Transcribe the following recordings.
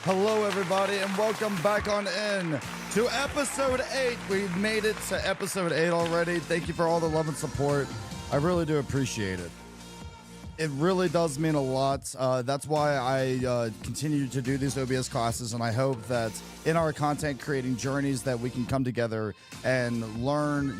Hello, everybody, and welcome back on in to episode 8. We've made it to episode 8 already. Thank you for all the love and support. I really do appreciate it. It really does mean a lot. That's why I continue to do these OBS classes, and I hope that in our content creating journeys that we can come together and learn,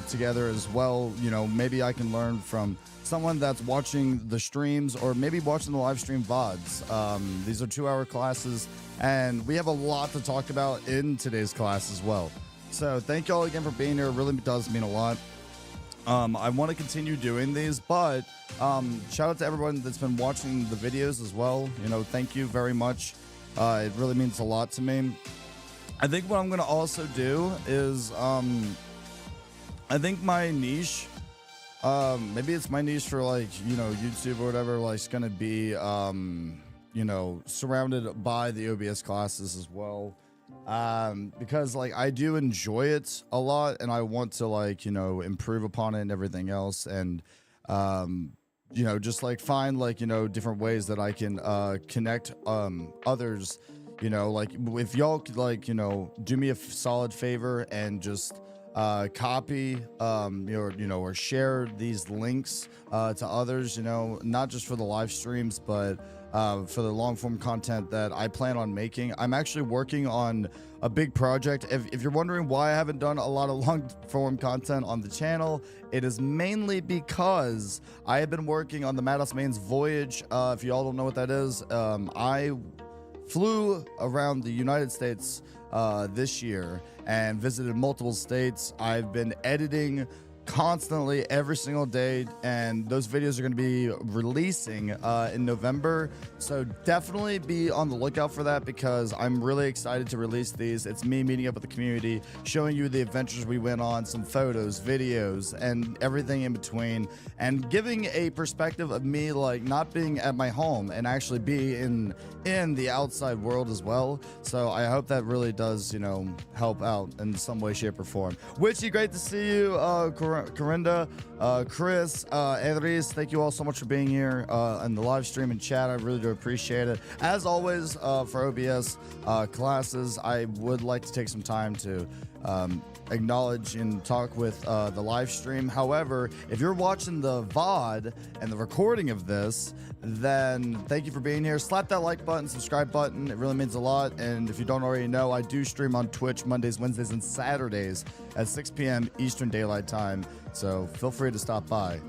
together as well. Maybe I can learn from someone that's watching the streams or maybe watching the live stream VODs. These are 2-hour classes, and we have a lot to talk about in today's class as well. So thank you all again for being here. It really does mean a lot. I want to continue doing these, but shout out to everyone that's been watching the videos as well. Thank you very much. It really means a lot to me. I think what I'm going to also do is, I think my niche, maybe it's my niche for YouTube or whatever, it's going to be, surrounded by the OBS classes as well. Because I do enjoy it a lot, and I want to improve upon it and everything else, and just find different ways that I can connect others. If y'all could do me a solid favor and just copy or share these links to others, not just for the live streams, but for the long form content that I plan on making. I'm actually working on a big project. If you're wondering why I haven't done a lot of long form content on the channel, it is mainly because I have been working on the Madhouse Main's voyage. If y'all don't know what that is, I flew around the United States this year and visited multiple states. I've been editing constantly every single day, and those videos are going to be releasing in November, so definitely be on the lookout for that, because I'm really excited to release these. It's me meeting up with the community, showing you the adventures we went on, some photos, videos, and everything in between, and giving a perspective of me not being at my home and actually be in the outside world as well. So I hope that really does help out in some way, shape, or form. Witchy, great to see you. Corinda, Chris, Edris, thank you all so much for being here in the live stream and chat. I really do appreciate it. As always, for OBS classes, I would like to take some time to acknowledge and talk with the live stream. However, if you're watching the VOD and the recording of this, then thank you for being here. Slap that like button, subscribe button. It really means a lot. And if you don't already know, I do stream on Twitch Mondays, Wednesdays, and Saturdays at 6 p.m. Eastern Daylight Time. So feel free to stop by.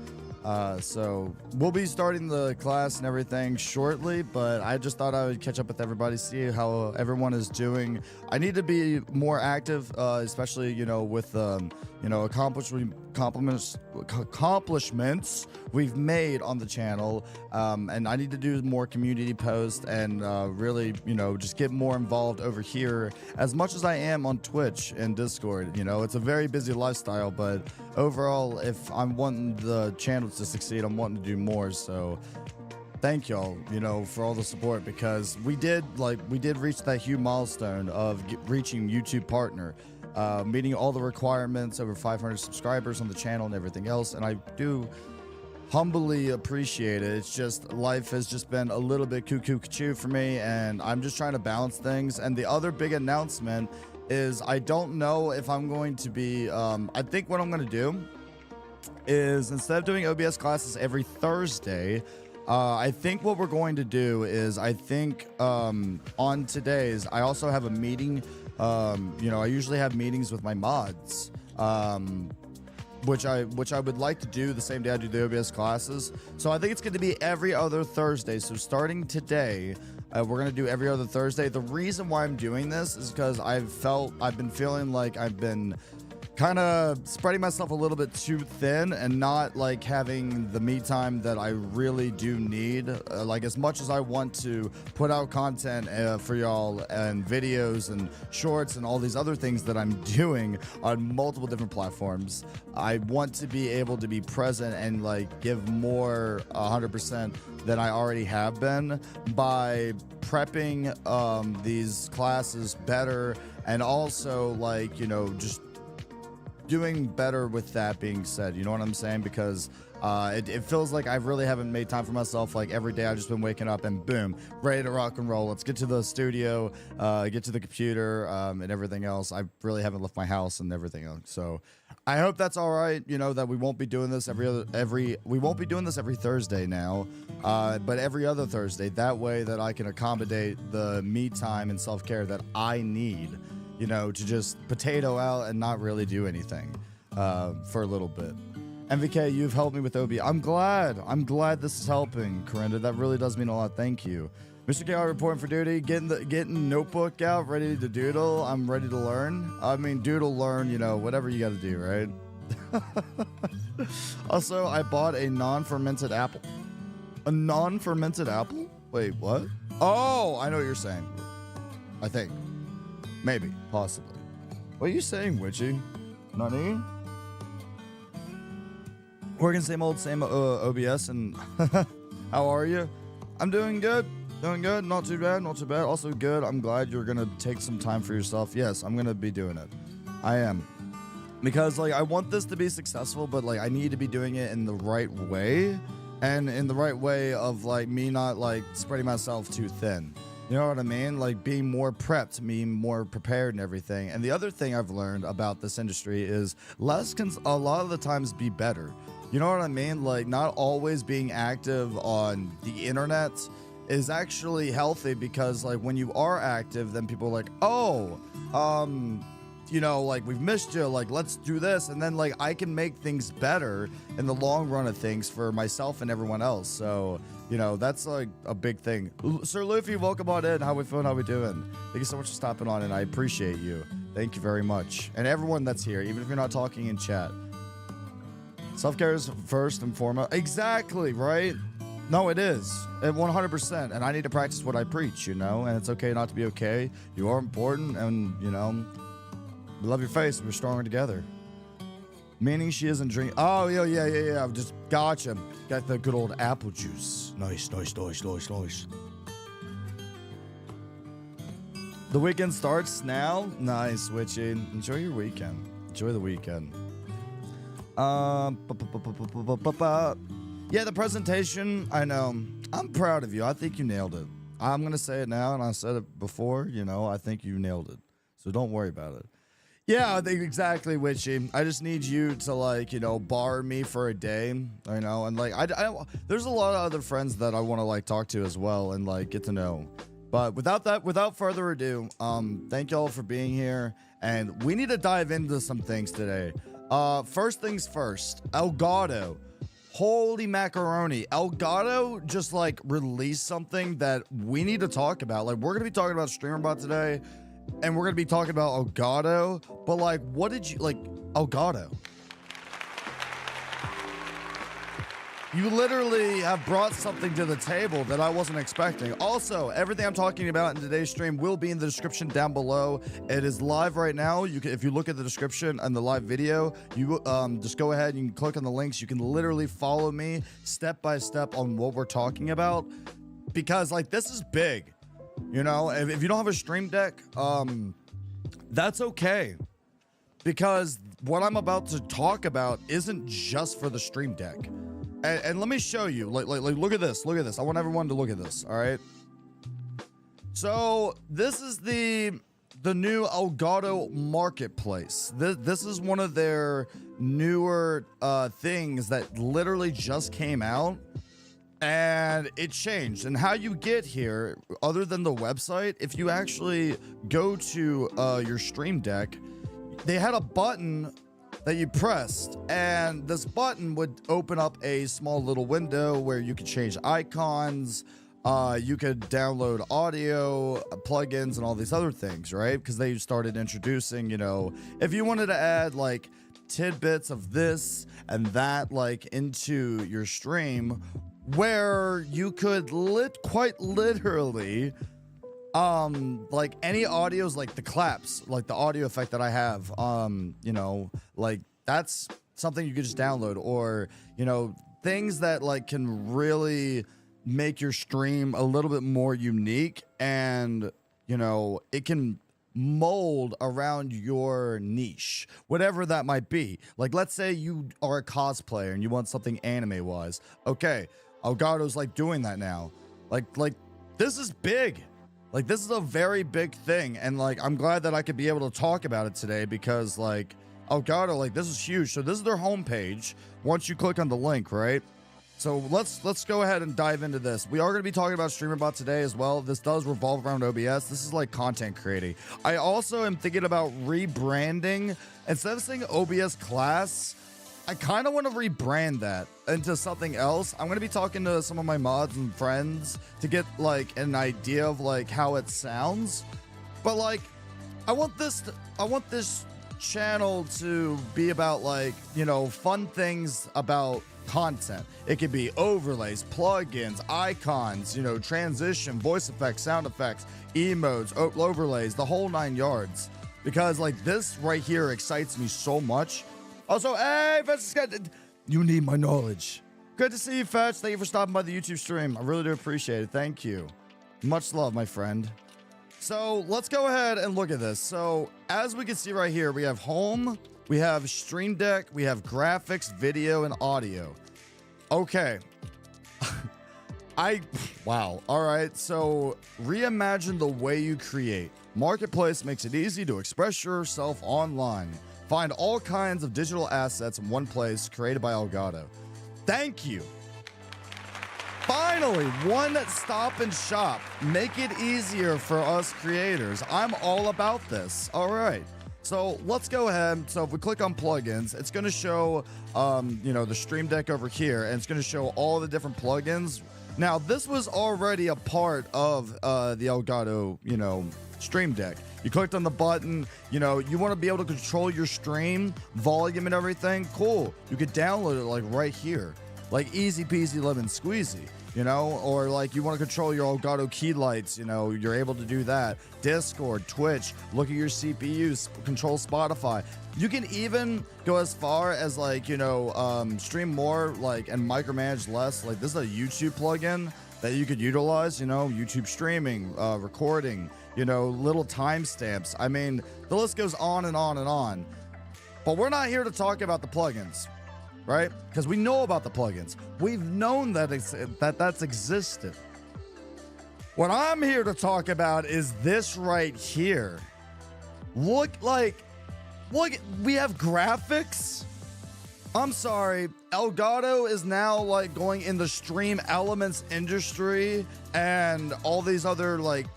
So we'll be starting the class and everything shortly, but I just thought I would catch up with everybody, see how everyone is doing. I need to be more active, especially, with, accomplishments we've made on the channel. And I need to do more community posts and, really, just get more involved over here as much as I am on Twitch and Discord. It's a very busy lifestyle, but overall, if I'm wanting the channel to succeed, I'm wanting to do more. So thank y'all, for all the support, because we did reach that huge milestone of reaching YouTube partner, meeting all the requirements, over 500 subscribers on the channel and everything else. And I do humbly appreciate it. It's just life has just been a little bit cuckoo for me, and I'm just trying to balance things. And the other big announcement is I don't know if I'm going to be I think what I'm going to do is, instead of doing OBS classes every Thursday, I think what we're going to do is, I think on today's, I also have a meeting. I usually have meetings with my mods, which I would like to do the same day I do the OBS classes. So I think it's going to be every other Thursday. So starting today, we're going to do every other Thursday. The reason why I'm doing this is because I've been feeling like I've been kind of spreading myself a little bit too thin and not having the me time that I really do need. As much as I want to put out content for y'all and videos and shorts and all these other things that I'm doing on multiple different platforms, I want to be able to be present and give more 100% than I already have been by prepping these classes better, and also just doing better with that being said. You know what I'm saying? Because It feels like I really haven't made time for myself. Like every day I've just been waking up and boom, ready to rock and roll. Let's get to the studio, get to the computer, and everything else. I really haven't left my house and everything else. So I hope that's all right. You know, that we won't be doing this we won't be doing this every Thursday now, but every other Thursday. That way that I can accommodate the me time and self-care that I need, you know, to just potato out and not really do anything for a little bit. MVK, you've helped me with OB. I'm glad this is helping, Corinda. That really does mean a lot. Thank you. Mr. KR reporting for duty, getting notebook out, ready to doodle. I'm ready to learn. I mean, doodle, learn, you know, whatever you got to do, right? Also, I bought a non-fermented apple. A non-fermented apple? Wait, what? Oh, I know what you're saying. I think. Maybe. Possibly. What are you saying, Witchy? Nani? Working same old, same OBS, and how are you? I'm doing good. Doing good. Not too bad. Not too bad. Also good. I'm glad you're going to take some time for yourself. Yes, I'm going to be doing it. I am. Because, like, I want this to be successful, but, like, I need to be doing it in the right way. And in the right way of, like, me not, like, spreading myself too thin. You know what I mean? Like, being more prepped, being more prepared and everything. And the other thing I've learned about this industry is less can a lot of the times be better. You know what I mean? Like, not always being active on the internet is actually healthy, because, like, when you are active, then people are like, oh, you know, like, we've missed you, like, let's do this. And then, like, I can make things better in the long run of things for myself and everyone else. So, you know, that's, like, a big thing. Sir Luffy, welcome on in. How we feeling? How we doing? Thank you so much for stopping on, and I appreciate you. Thank you very much. And everyone that's here, even if you're not talking in chat. Self-care is first and foremost. Exactly, right? No, it is. 100%. And I need to practice what I preach, you know? And it's okay not to be okay. You are important, and, you know, we love your face. We're stronger together. Meaning she isn't drinking. Oh, yeah. I've just gotcha. Got the good old apple juice. Nice. The weekend starts now. Nice, Witchy. Enjoy your weekend. Enjoy the weekend. Yeah, the presentation, I know. I'm proud of you. I think you nailed it. I'm going to say it now, and I said it before, you know, I think you nailed it. So don't worry about it. Yeah, I think exactly, Witchy. I just need you to, like, you know, bar me for a day, you know, and, like, there's a lot of other friends that I want to, like, talk to as well and, like, get to know. But without further ado, thank y'all for being here, and we need to dive into some things today. First things first, Elgato. Holy macaroni. Elgato just, like, released something that we need to talk about. Like, we're going to be talking about StreamerBot today, and we're going to be talking about Elgato. But, like, what did you, like, Elgato? You literally have brought something to the table that I wasn't expecting. Also, everything I'm talking about in today's stream will be in the description down below. It is live right now. You can, if you look at the description and the live video, you just go ahead, you can click on the links. You can literally follow me step by step on what we're talking about, because, like, this is big. You know, if you don't have a stream deck, that's okay, because what I'm about to talk about isn't just for the stream deck. And let me show you, like, look at this. I want everyone to look at this. All right. So this is the new Elgato marketplace. This is one of their newer things that literally just came out, and it changed. And how you get here, other than the website, if you actually go to your stream deck, they had a button that you pressed, and this button would open up a small little window where you could change icons, you could download audio plugins and all these other things, right? Because they started introducing, you know, if you wanted to add, like, tidbits of this and that, like, into your stream, where you could quite literally like, any audios, like the claps, like the audio effect that I have, you know, like, that's something you could just download, or, you know, things that, like, can really make your stream a little bit more unique, and, you know, it can mold around your niche, whatever that might be. Like, let's say you are a cosplayer and you want something anime wise. Okay, Elgato's like doing that now. Like this is big. Like, this is a very big thing, and like I'm glad that I could be able to talk about it today, because like Elgato, like, this is huge. So this is their homepage once you click on the link, right? So let's go ahead and dive into this. We are going to be talking about StreamerBot today as well. This does revolve around OBS. This is like content creating. I also am thinking about rebranding. Instead of saying OBS Class, I kind of want to rebrand that into something else. I'm going to be talking to some of my mods and friends to get like an idea of like how it sounds. But like, I want this channel to be about like, you know, fun things about content. It could be overlays, plugins, icons, you know, transition, voice effects, sound effects, emotes, overlays, the whole 9 yards. Because like this right here excites me so much. Also, hey, Fetch, you need my knowledge. Good to see you, Fetch. Thank you for stopping by the YouTube stream. I really do appreciate it. Thank you. Much love, my friend. So let's go ahead and look at this. So as we can see right here, we have home, we have Stream Deck, we have graphics, video, and audio. Okay. Wow. All right. So reimagine the way you create. Marketplace makes it easy to express yourself online. Find all kinds of digital assets in one place, created by Elgato. Thank you. Finally, one stop and shop. Make it easier for us creators. I'm all about this. All right. So let's go ahead. So if we click on plugins, it's going to show, you know, the Stream Deck over here, and it's going to show all the different plugins. Now, this was already a part of the Elgato, you know, Stream Deck. You clicked on the button, you know, you want to be able to control your stream, volume and everything. Cool. You could download it like right here. Like easy peasy lemon squeezy, you know, or like you want to control your Elgato key lights, you know, you're able to do that. Discord, Twitch, look at your CPU, control Spotify. You can even go as far as like, you know, stream more like and micromanage less. Like this is a YouTube plugin that you could utilize, you know, YouTube streaming, recording, you know, little timestamps. I mean, the list goes on and on and on. But we're not here to talk about the plugins, right? Because we know about the plugins. We've known that that's existed. What I'm here to talk about is this right here. Look, we have graphics. I'm sorry, Elgato is now like going in the stream elements industry and all these other like,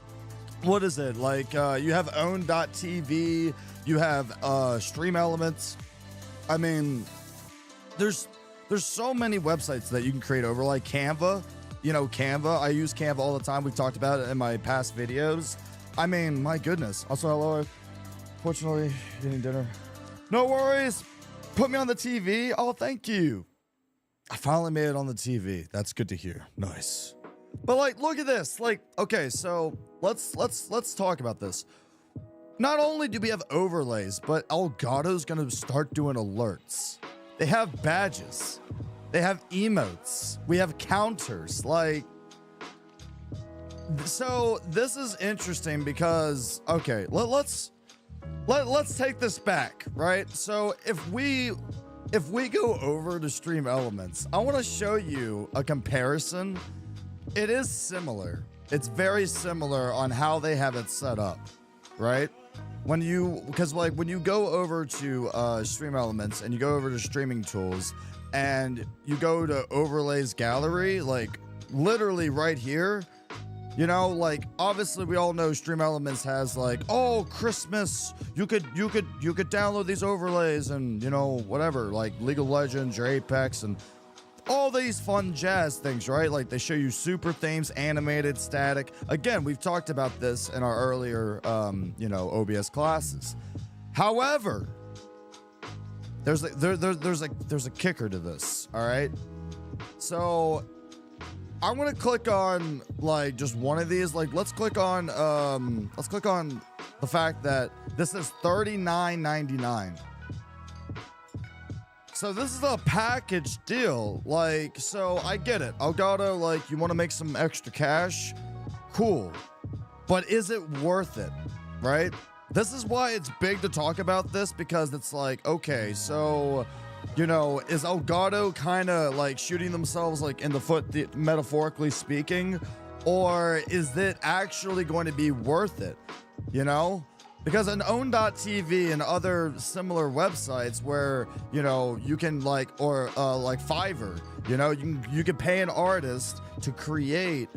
what is it? Like you have own.tv, you have stream elements. I mean, there's so many websites that you can create over, like Canva. You know, Canva. I use Canva all the time. We've talked about it in my past videos. I mean, my goodness. Also, hello. Fortunately, eating dinner. No worries. Put me on the TV. Oh, thank you. I finally made it on the TV. That's good to hear. Nice. But like, look at this. Like, okay, so let's talk about this. Not only do we have overlays, but Elgato's gonna start doing alerts. They have badges. They have emotes. We have counters. Like, so this is interesting because, okay, let's take this back, right? So if we go over to Stream Elements, I want to show you a comparison. It is similar. It's very similar on how they have it set up, right? Because when you go over to Stream Elements and you go over to streaming tools and you go to overlays gallery, like literally right here, you know, like obviously we all know Stream Elements has like, oh, Christmas, you could download these overlays and, you know, whatever, like League of Legends or Apex and all these fun jazz things, right? Like they show you super themes, animated, static. Again, we've talked about this in our earlier, you know, OBS classes. However, there's a kicker to this. All right, so I'm gonna click on like just one of these. Like let's click on the fact that this is $39.99. So this is a package deal. Like, so I get it. Elgato, like, you want to make some extra cash? Cool. But is it worth it? Right? This is why it's big to talk about this, because it's like, okay, so, you know, is Elgato kind of like shooting themselves like in the foot, metaphorically speaking, or is it actually going to be worth it? You know, because an own.tv and other similar websites where, you know, you can like, or like Fiverr, you know, you can pay an artist to create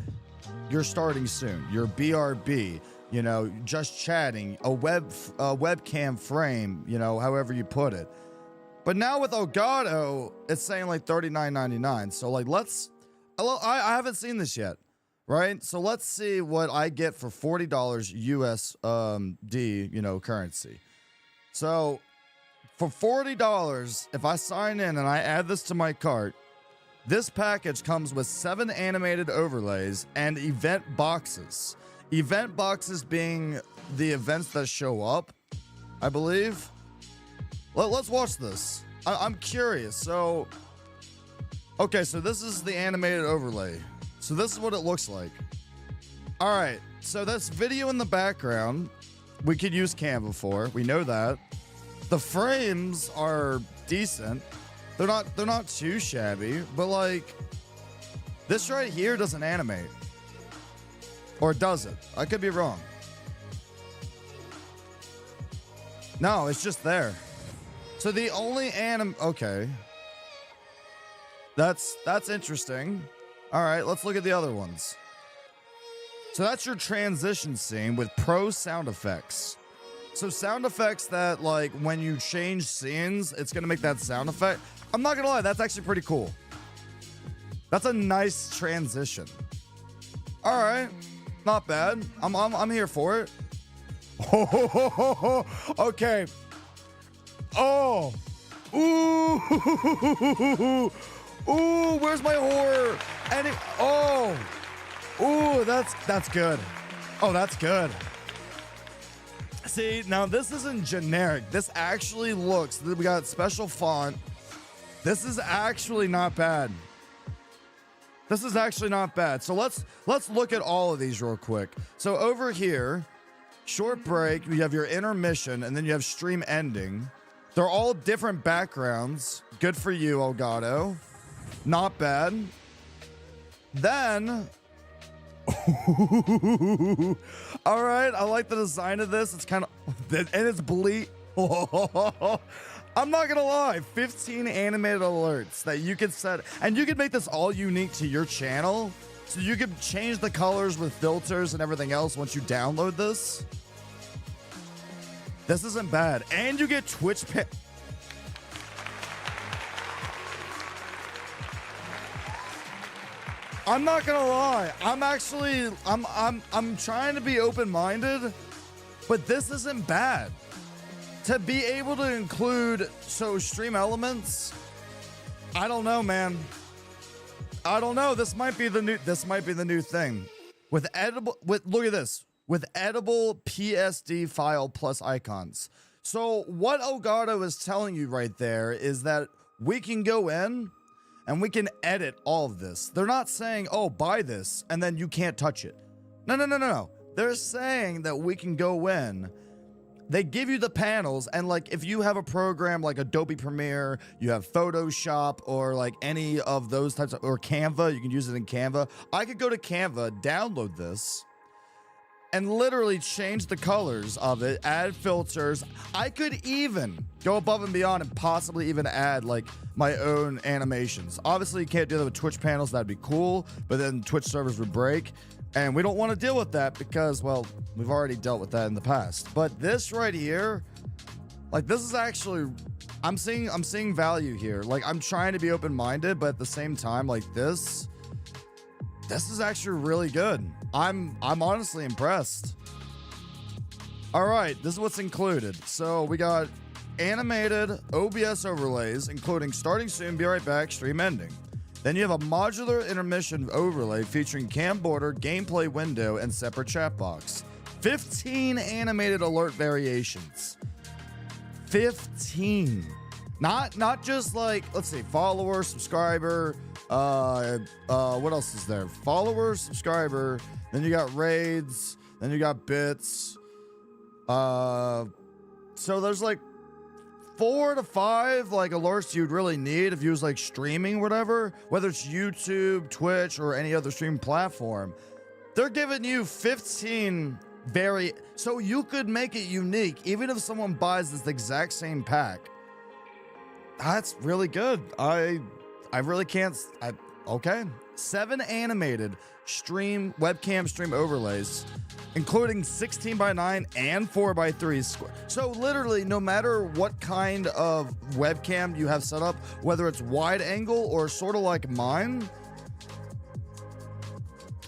your starting soon, your BRB, you know, just chatting, a webcam frame, you know, however you put it. But now with Elgato, it's saying like $39.99. So like, I haven't seen this yet, right? So let's see what I get for $40 USD, you know, currency. So for $40, if I sign in and I add this to my cart, this package comes with 7 animated overlays and event boxes. Event boxes being the events that show up, I believe. Let's watch this. I'm curious. So, okay, so this is the animated overlay. So this is what it looks like. All right, so that's video in the background. We could use Canva for. We know that. The frames are decent. They're not too shabby, but like this right here doesn't animate. Or does it? I could be wrong. No, it's just there. So the only okay. That's interesting. All right, let's look at the other ones. So that's your transition scene with pro sound effects. So sound effects that like when you change scenes, it's gonna make that sound effect. I'm not gonna lie, that's actually pretty cool. That's a nice transition. All right. Not bad. I'm here for it. Oh, okay. Oh. Ooh. Ooh, where's my horror? And it, oh. Ooh, that's good. Oh, that's good. See, now this isn't generic. This actually looks, we got special font. This is actually not bad. This is actually not bad. So let's look at all of these real quick. So over here, short break, you have your intermission, and then you have stream ending. They're all different backgrounds. Good for you, Elgato. Not bad. Then, all right, I like the design of this. It's kind of, and it's bleak. I'm not gonna lie, 15 animated alerts that you could set, and you could make this all unique to your channel. So you could change the colors with filters and everything else once you download this. This isn't bad. And you get Twitch pay. I'm not gonna lie. I'm trying to be open-minded, but this isn't bad. To be able to include stream elements, I don't know, man. I don't know. This might be the new thing. Look at this. With editable PSD file plus icons. So what Elgato is telling you right there is that we can go in and we can edit all of this. They're not saying, oh, buy this and then you can't touch it. No. They're saying that we can go in. They give you the panels, and like if you have a program like Adobe Premiere, you have Photoshop, or like any of those types of, or Canva, you can use it in Canva. I could go to Canva, download this, and literally change the colors of it, add filters. I could even go above and beyond and possibly even add like my own animations. Obviously, you can't do that with Twitch panels. That'd be cool, but then Twitch servers would break. And we don't want to deal with that because, well, we've already dealt with that in the past. But this right here, like this is actually, I'm seeing value here. Like I'm trying to be open-minded, but at the same time, like this is actually really good. I'm honestly impressed. All right, this is what's included. So we got animated OBS overlays, including starting soon, be right back, stream ending. Then you have a modular intermission overlay featuring cam border, gameplay window, and separate chat box. 15 animated alert variations. 15. Not just like, let's see, follower, subscriber, what else is there? Follower, subscriber, then you got raids, then you got bits. So there's like 4 to 5 like alerts you'd really need if you was like streaming, whatever, whether it's YouTube, Twitch, or any other streaming platform. They're giving you 15 so you could make it unique even if someone buys this exact same pack. That's really good. I really can't. Okay. 7 animated webcam stream overlays, including 16:9 and 4:3. So literally, no matter what kind of webcam you have set up, whether it's wide angle or sort of like mine,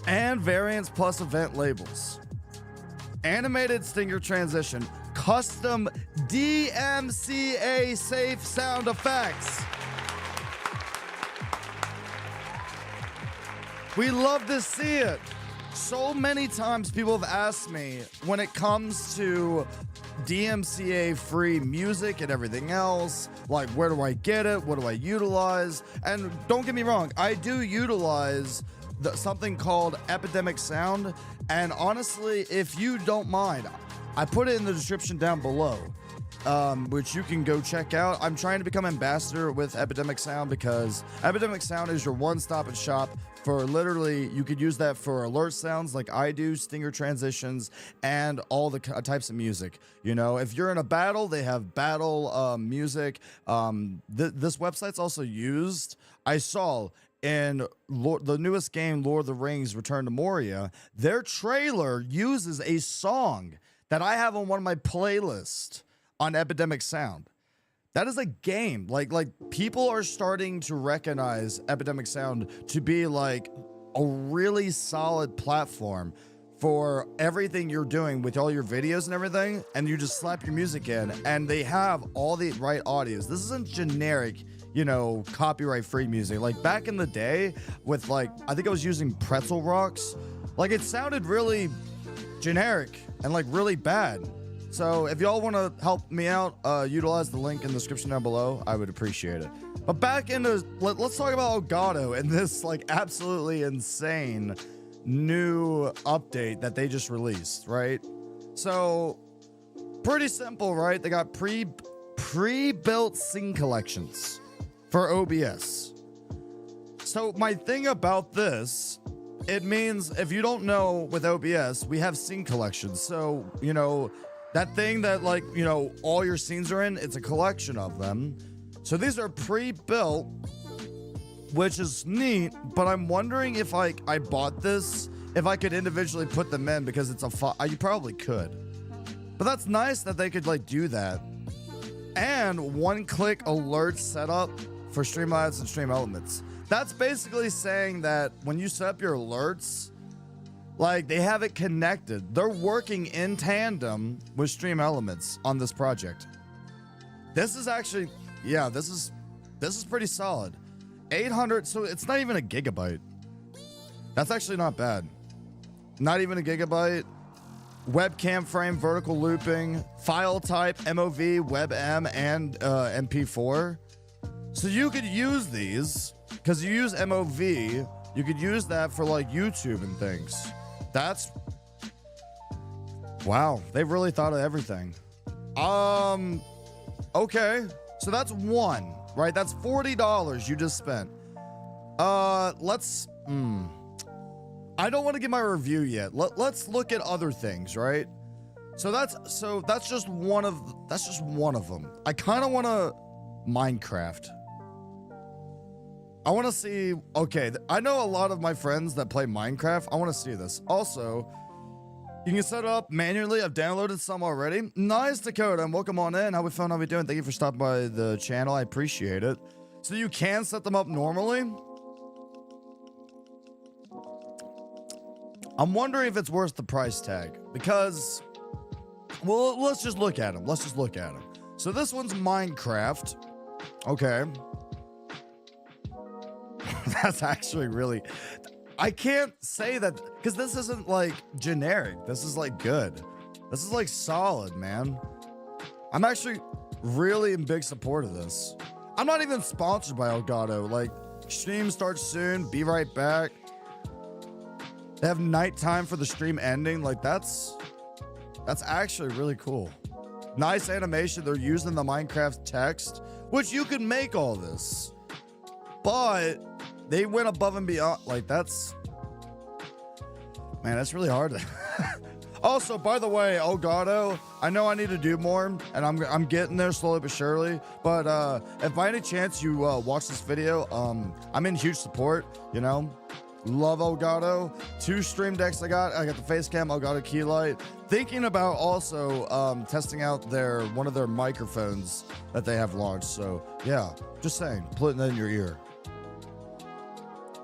and variants plus event labels, animated stinger transition, custom DMCA safe sound effects. We love to see it. So many times people have asked me when it comes to DMCA free music and everything else, like where do I get it? What do I utilize? And don't get me wrong, I do utilize something called Epidemic Sound. And honestly, if you don't mind, I put it in the description down below, which you can go check out. I'm trying to become ambassador with Epidemic Sound because Epidemic Sound is your one-stop shop for literally, you could use that for alert sounds like I do, stinger transitions, and all the types of music. You know, if you're in a battle, they have battle music. This website's also used, I saw in the newest game, Lord of the Rings Return to Moria, their trailer uses a song that I have on one of my playlists on Epidemic Sound. That is a game. Like people are starting to recognize Epidemic Sound to be like a really solid platform for everything you're doing with all your videos and everything, and you just slap your music in, and they have all the right audios. This isn't generic, you know, copyright free music. Like back in the day with like, I think I was using Pretzel Rocks. Like it sounded really generic and like really bad. So if y'all want to help me out, utilize the link in the description down below. I would appreciate it. But back into, let's talk about Elgato and this like absolutely insane new update that they just released, right? So pretty simple, right? They got pre-built scene collections for OBS. So my thing about this, it means if you don't know, with OBS, we have scene collections. So, you know, that thing that like, you know, all your scenes are in, it's a collection of them. So these are pre-built, which is neat, but I'm wondering if I bought this, if I could individually put them in because it's you probably could. But that's nice that they could like do that. And one-click alert setup for Streamlabs and Stream Elements. That's basically saying that when you set up your alerts, like they have it connected. They're working in tandem with Stream Elements on this project. This is actually, yeah, this is pretty solid. 800, so it's not even a gigabyte. That's actually not bad. Not even a gigabyte. Webcam frame, vertical looping, file type, MOV, WebM, and MP4. So you could use these, because you use MOV, you could use that for like YouTube and things. That's, wow, they've really thought of everything. Okay, so that's one, right? That's $40 you just spent. I don't want to give my review yet. Let's look at other things, right? So that's just one of them. I kind of want to Minecraft. I want to see, okay, I know a lot of my friends that play Minecraft. I want to see this. Also, you can set it up manually. I've downloaded some already. Nice, Dakota, and welcome on in. How we doing? Thank you for stopping by the channel. I appreciate it. So you can set them up normally. I'm wondering if it's worth the price tag because, well, let's just look at them. So this one's Minecraft. Okay. That's actually really, I can't say that because this isn't like generic. This is like good. This is like solid, man. I'm actually really in big support of this. I'm not even sponsored by Elgato. Like, stream starts soon. Be right back. They have nighttime for the stream ending. Like, that's That's actually really cool. Nice animation. They're using the Minecraft text, which you can make all this, but they went above and beyond. Like, that's, man, that's really hard. Also, by the way, Elgato, I know I need to do more, and I'm getting there slowly but surely. But if by any chance you watch this video, I'm in huge support. You know, love Elgato. 2 stream decks I got the face cam, Elgato key light. Thinking about also testing out one of their microphones that they have launched. So yeah, just saying, put it in your ear.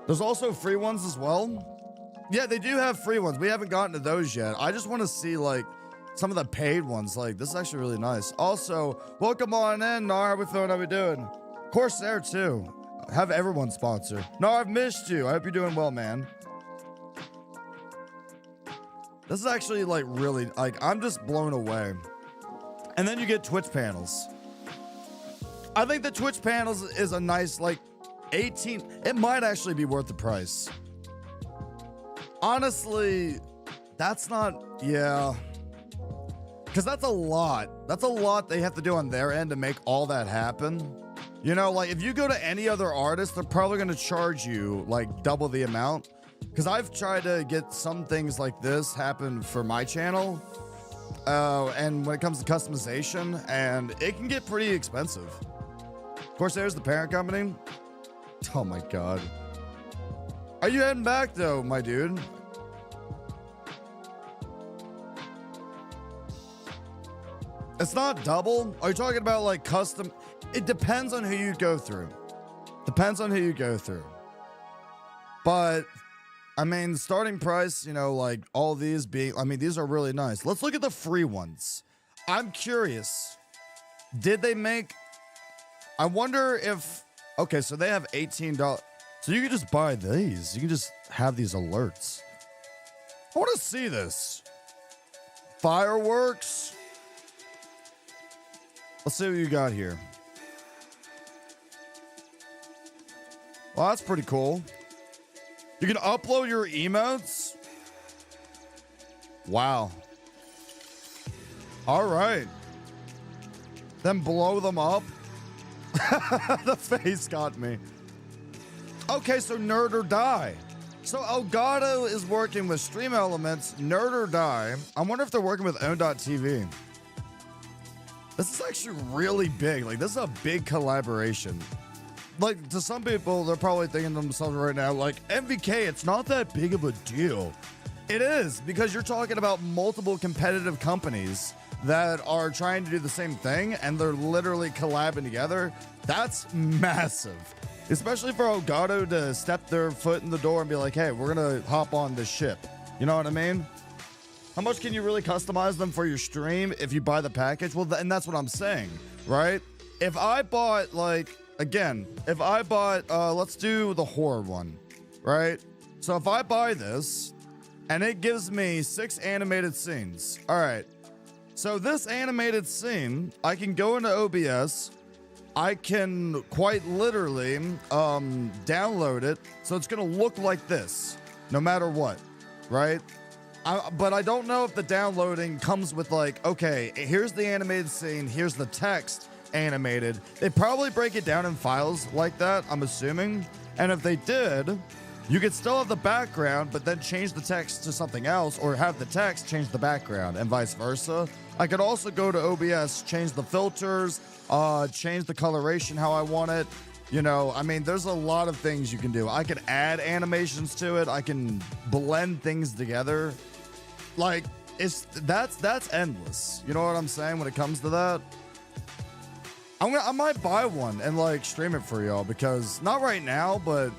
There's also free ones as well. Yeah, they do have free ones. We haven't gotten to those yet. I just want to see like some of the paid ones. Like, this is actually really nice. Also, welcome on in, Nar. How we feeling? How we doing? Corsair too. Have everyone sponsor. Nar, I've missed you. I hope you're doing well, man. This is actually like really, like, I'm just blown away. And then you get Twitch panels. I think the Twitch panels is a nice, like, 18. It might actually be worth the price. Honestly, that's not, yeah. Because that's a lot. That's a lot they have to do on their end to make all that happen. You know, like, if you go to any other artist, they're probably going to charge you, like, double the amount. Because I've tried to get some things like this happen for my channel. And when it comes to customization, and it can get pretty expensive. Of course, there's the parent company. Oh, my God. Are you heading back, though, my dude? It's not double. Are you talking about, like, custom? It depends on who you go through. Depends on who you go through. But, I mean, starting price, you know, like, all these being, I mean, these are really nice. Let's look at the free ones. I'm curious. Did they make, I wonder if, okay, so they have $18. So you can just buy these. You can just have these alerts. I want to see this. Fireworks. Let's see what you got here. Well, that's pretty cool. You can upload your emotes. Wow. All right. Then blow them up. The face got me. Okay, so Nerd or Die. So Elgato is working with Stream Elements, Nerd or Die. I wonder if they're working with Own.tv. This is actually really big. Like, this is a big collaboration. Like, to some people, they're probably thinking to themselves right now, like, MVK, it's not that big of a deal. It is, because you're talking about multiple competitive companies that are trying to do the same thing, and they're literally collabing together. That's massive. Especially for Elgato to step their foot in the door and be like, hey, we're going to hop on this ship. You know what I mean? How much can you really customize them for your stream if you buy the package? Well, and that's what I'm saying, right? If I bought, like, again, if I bought, let's do the horror one, right? So if I buy this and it gives me 6 animated scenes. All right. So this animated scene, I can go into OBS. I can quite literally download it, so it's gonna look like this, no matter what, right? But I don't know if the downloading comes with like, okay, here's the animated scene, here's the text animated. They probably break it down in files like that, I'm assuming. And if they did, you could still have the background, but then change the text to something else, or have the text change the background, and vice versa. I could also go to OBS, change the filters, change the coloration how I want it. You know, I mean, there's a lot of things you can do. I can add animations to it. I can blend things together. Like, that's endless. You know what I'm saying when it comes to that? I might buy one and like stream it for y'all, because not right now, but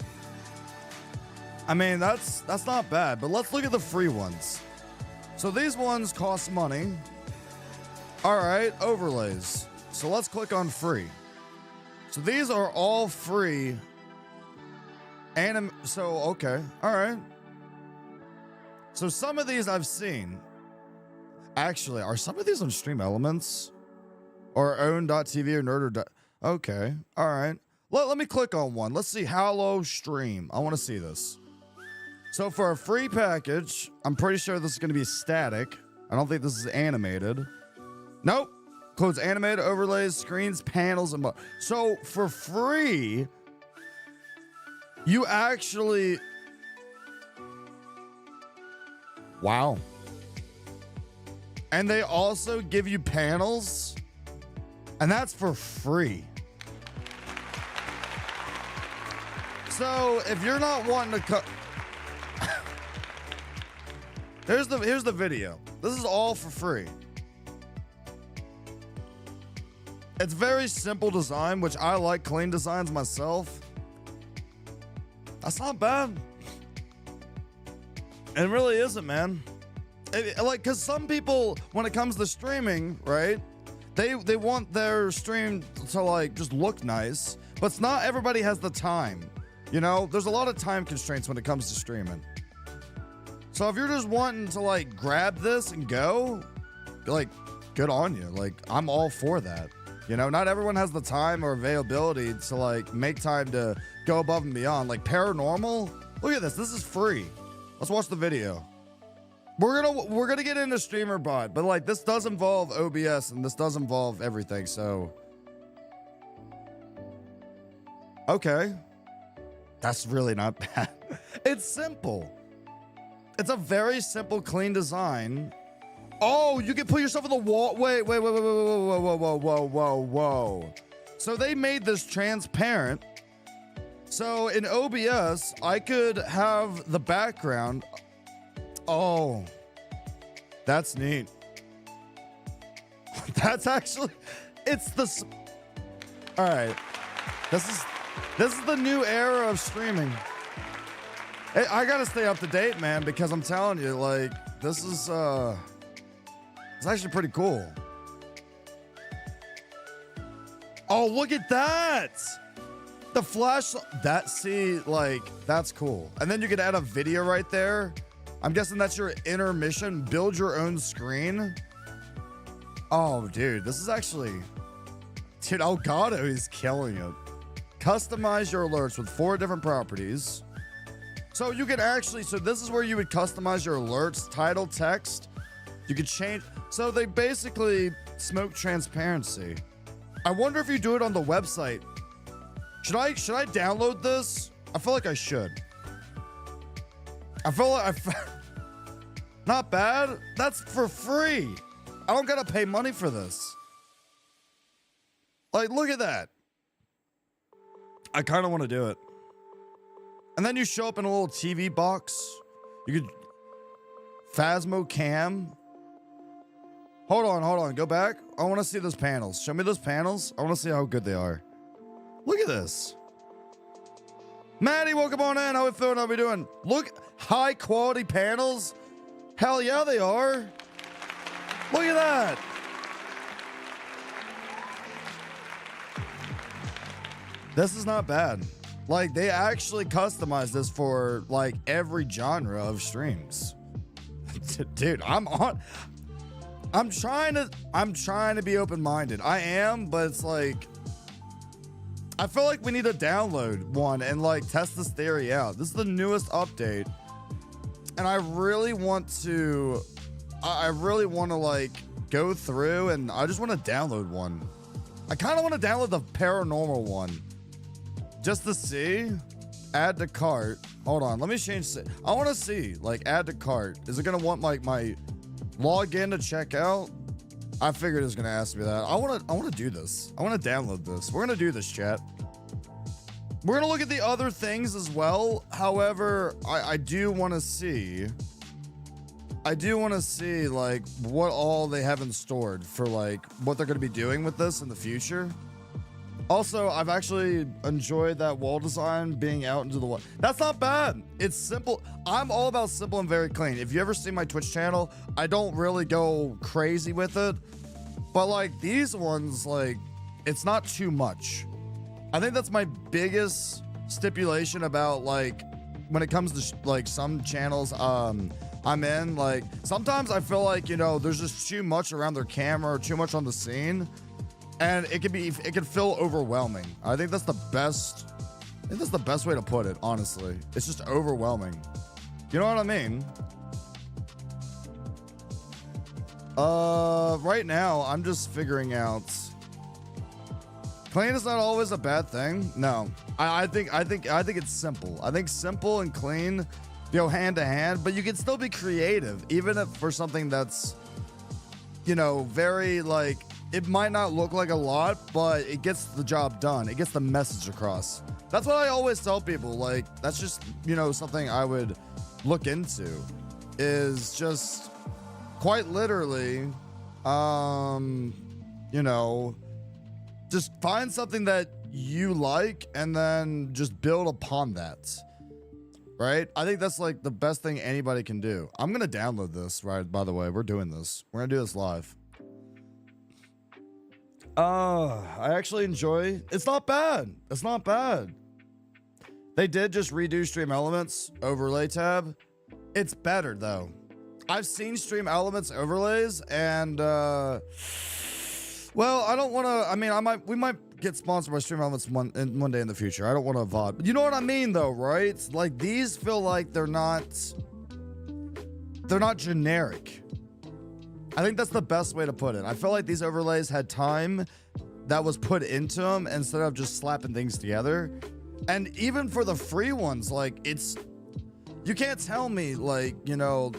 I mean, that's not bad. But let's look at the free ones. So these ones cost money. All right, overlays. So let's click on free. So these are all free. So, okay. All right. So some of these I've seen. Actually, are some of these on Stream Elements? Or Own.tv or Nerd or... Okay. All right. Let me click on one. Let's see. Hallow Stream. I want to see this. So for a free package, I'm pretty sure this is going to be static. I don't think this is animated. Nope. Includes animated overlays, screens, panels, and so for free, you actually, wow. And they also give you panels, and that's for free. So if you're not wanting to here's the video. This is all for free. It's very simple design, which I like clean designs myself. That's not bad. It really isn't, man. Like, cause some people, when it comes to streaming, right? They want their stream to like just look nice, but it's not everybody has the time. You know, there's a lot of time constraints when it comes to streaming. So if you're just wanting to like grab this and go, like, good on you. Like, I'm all for that. You know, not everyone has the time or availability to like make time to go above and beyond. Like paranormal, look at this. This is free. Let's watch the video. We're gonna get into streamer bot, but like this does involve OBS and this does involve everything. So, okay, that's really not bad. It's simple. It's a very simple, clean design. Oh, you can put yourself on the wall. Wait. Whoa. So they made this transparent. So in OBS, I could have the background. Oh, that's neat. That's actually, it's the, all right. This is the new era of streaming. Hey, I gotta stay up to date, man, because I'm telling you, like, this is, it's actually pretty cool. Oh, look at that. The flash, that's cool. And then you could add a video right there. I'm guessing that's your intermission. Build your own screen. Oh, dude, this is actually, dude, Elgato is killing it. Customize your alerts with 4 different properties. So you can actually, so this is where you would customize your alerts, title, text. You could change. So they basically smoke transparency. I wonder if you do it on the website. Should I download this? I feel like I should. I feel like not bad. That's for free. I don't gotta pay money for this. Like, look at that. I kind of want to do it. And then you show up in a little TV box. You could Phasmo cam. Hold on. Go back. I want to see those panels. Show me those panels. I want to see how good they are. Look at this. Maddie, welcome on in. How we feeling? How we doing? Look, high quality panels. Hell yeah, they are. Look at that. This is not bad. Like, they actually customized this for like every genre of streams. Dude, I'm trying to be open-minded. I am, but it's like, I feel like we need to download one and like test this theory out. This is the newest update. And I really want to like go through and I just want to download one. I kind of want to download the paranormal one just to see. Add to cart. Hold on, let me change it. I want to see, like, add to cart. Is it gonna want like my login to check out? I figured it was gonna ask me that. I want to do this. I want to download this. We're gonna do this, chat. We're gonna look at the other things as well. However, I do want to see. I do want to see like what all they have in stored for like what they're gonna be doing with this in the future. Also, I've actually enjoyed that wall design being out into the wall. That's not bad. It's simple. I'm all about simple and very clean. If you ever see my Twitch channel, I don't really go crazy with it. But like these ones, like, it's not too much. I think that's my biggest stipulation about like when it comes to like some channels I'm in. Like sometimes I feel like, you know, there's just too much around their camera or too much on the scene. And it can feel overwhelming. I think that's the best. I think that's the best way to put it, honestly. It's just overwhelming. You know what I mean? Right now I'm just figuring out. Clean is not always a bad thing. No, I think it's simple. I think simple and clean go hand to hand, but you can still be creative, even if for something that's, you know, very like, it might not look like a lot, but it gets the job done. It gets the message across. That's what I always tell people. Like, that's just, you know, something I would look into is just quite literally, you know, just find something that you like and then just build upon that. Right? I think that's like the best thing anybody can do. I'm going to download this, right? By the way, we're doing this. We're going to do this live. I actually enjoy. It's not bad. It's not bad. They did just redo Stream Elements overlay tab. It's better though. I've seen Stream Elements overlays and well, I don't want to. I mean, we might get sponsored by Stream Elements one day in the future. I don't want to VOD, but you know what I mean though, right? Like these feel like they're not generic. I think that's the best way to put it. I feel like these overlays had time that was put into them instead of just slapping things together. And even for the free ones, like it's, you can't tell me like, you know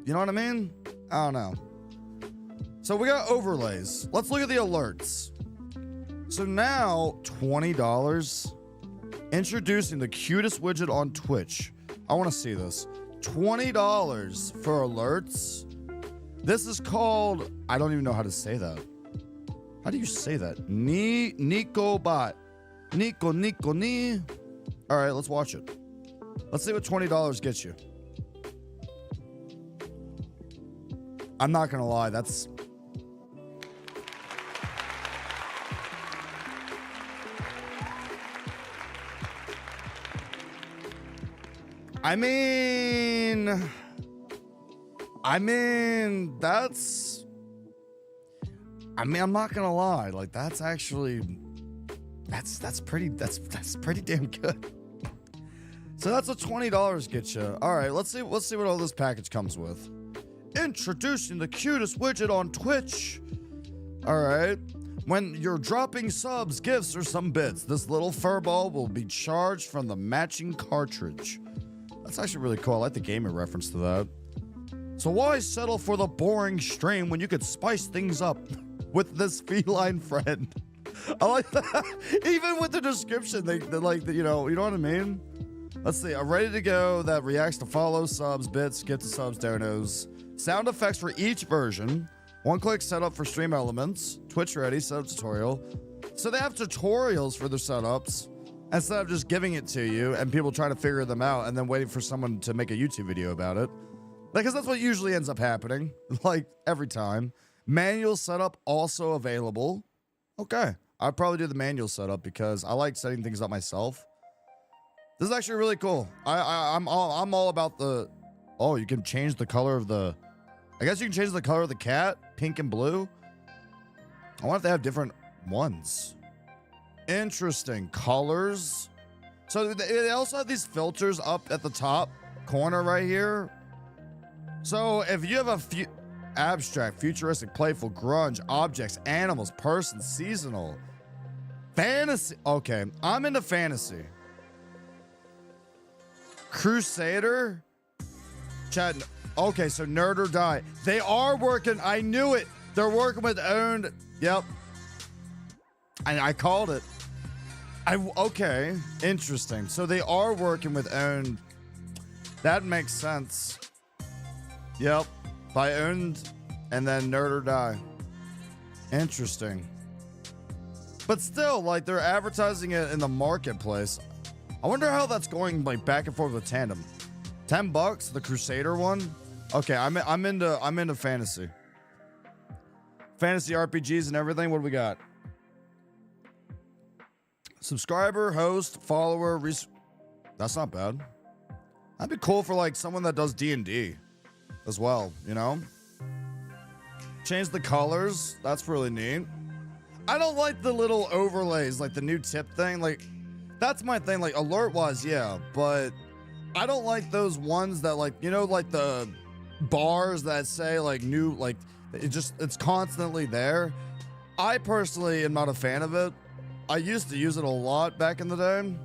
what I mean? I don't know. So we got overlays. Let's look at the alerts. So now $20, introducing the cutest widget on Twitch. I want to see this. $20 for alerts. This is called, I don't even know how to say that. How do you say that? Nico bot. Nico. All right, let's watch it. Let's see what $20 gets you. I'm not gonna lie, that's, I mean, that's, I'm not gonna lie, like that's actually, that's pretty damn good. So that's what $20 gets you. All right, let's see what all this package comes with. Introducing the cutest widget on Twitch. All right. When you're dropping subs, gifts, or some bits, this little furball will be charged from the matching cartridge. That's actually really cool. I like the gaming reference to that. So why settle for the boring stream when you could spice things up with this feline friend? I like that. Even with the description, they like, you know what I mean? Let's see. I'm ready to go. That reacts to follow, subs, bits, get to subs, donos. Sound effects for each version. One-click setup for Stream Elements. Twitch ready, setup tutorial. So they have tutorials for their setups instead of just giving it to you and people trying to figure them out and then waiting for someone to make a YouTube video about it. Because that's what usually ends up happening, like every time. Manual setup also available. Okay, I'd probably do the manual setup because I like setting things up myself. This is actually really cool. I'm all about the. Oh, you can change the color of the. I guess you can change the color of the cat, pink and blue. I wonder if they have different ones. Interesting colors. So they also have these filters up at the top corner right here. So if you have a few abstract, futuristic, playful, grunge, objects, animals, persons, seasonal, fantasy. Okay, I'm into fantasy. Crusader. Chat. Okay, so nerd or die. They are working. I knew it. They're working with owned. Yep. I called it. Okay. Interesting. So they are working with owned. That makes sense. Yep. By owned and then nerd or die. Interesting. But still, like they're advertising it in the marketplace. I wonder how that's going like back and forth with Tandem. $10, the Crusader one. Okay, I'm into fantasy. Fantasy RPGs and everything. What do we got? Subscriber, host, follower, that's not bad. That'd be cool for like someone that does D&D as well, you know? Change the colors. That's really neat. I don't like the little overlays, like the new tip thing. Like, that's my thing. Like, alert-wise, yeah, but I don't like those ones that, like, you know, like the bars that say, like, new, like, It's constantly there. I personally am not a fan of it. I used to use it a lot back in the day.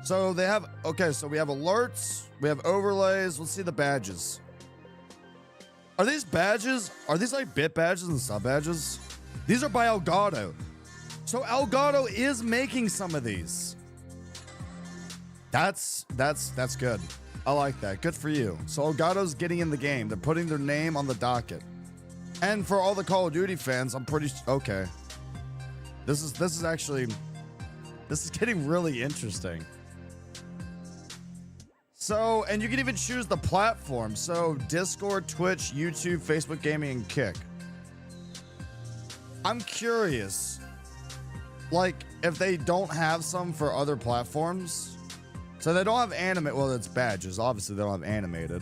So they have, okay, so we have alerts, we have overlays. Let's see the badges. Are these badges, are these like bit badges and sub badges? These are by Elgato. So Elgato is making some of these. That's good. I like that. Good for you. So Elgato's getting in the game. They're putting their name on the docket. And for all the Call of Duty fans, I'm pretty okay. This is actually, this is getting really interesting. So, and you can even choose the platform. So Discord, Twitch, YouTube, Facebook Gaming, and Kick. I'm curious, like, if they don't have some for other platforms. So they don't have animate, well, it's badges. Obviously, they don't have animated.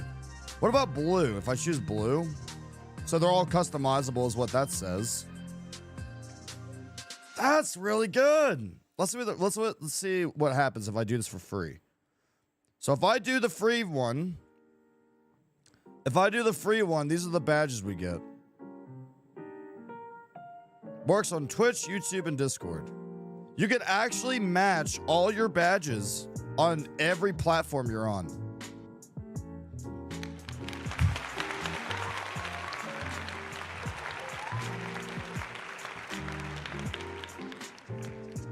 What about blue? If I choose blue, so they're all customizable is what that says. That's really good. Let's see what happens if I do this for free. So if I do the free one, these are the badges we get. Works on Twitch, YouTube, and Discord. You can actually match all your badges on every platform you're on.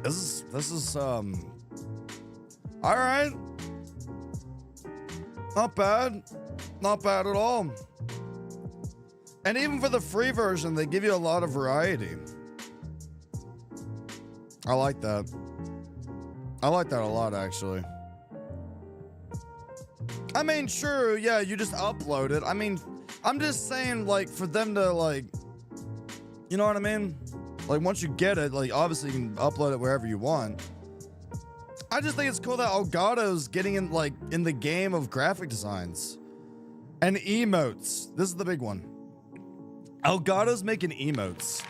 This is all right. Not bad. Not bad at all. And even for the free version, they give you a lot of variety. I like that. I like that a lot, actually. I mean, sure, yeah, you just upload it. I mean, I'm just saying, like, for them to, like, you know what I mean? Like, once you get it, like, obviously you can upload it wherever you want. I just think it's cool that Elgato's getting in, like, in the game of graphic designs. And emotes. This is the big one. Elgato's making emotes.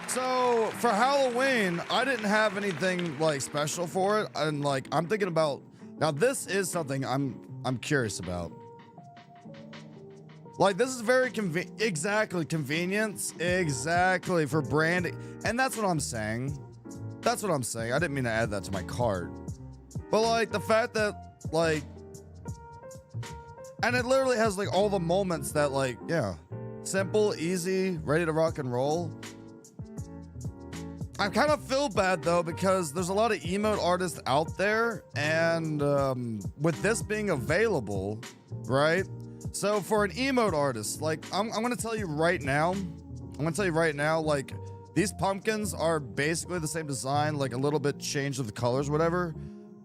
So, for Halloween, I didn't have anything, like, special for it. And, like, I'm thinking about... Now, this is something I'm curious about. Like, this is very convenient. Exactly, convenience. Exactly, for branding. And that's what I'm saying. That's what I'm saying. I didn't mean to add that to my cart. But, like, the fact that, like... And it literally has, like, all the moments that, like, yeah. Simple, easy, ready to rock and roll. I kind of feel bad, though, because there's a lot of emote artists out there. And with this being available, right? So for an emote artist, like, I'm going to tell you right now. Like, these pumpkins are basically the same design, like a little bit changed of the colors, whatever.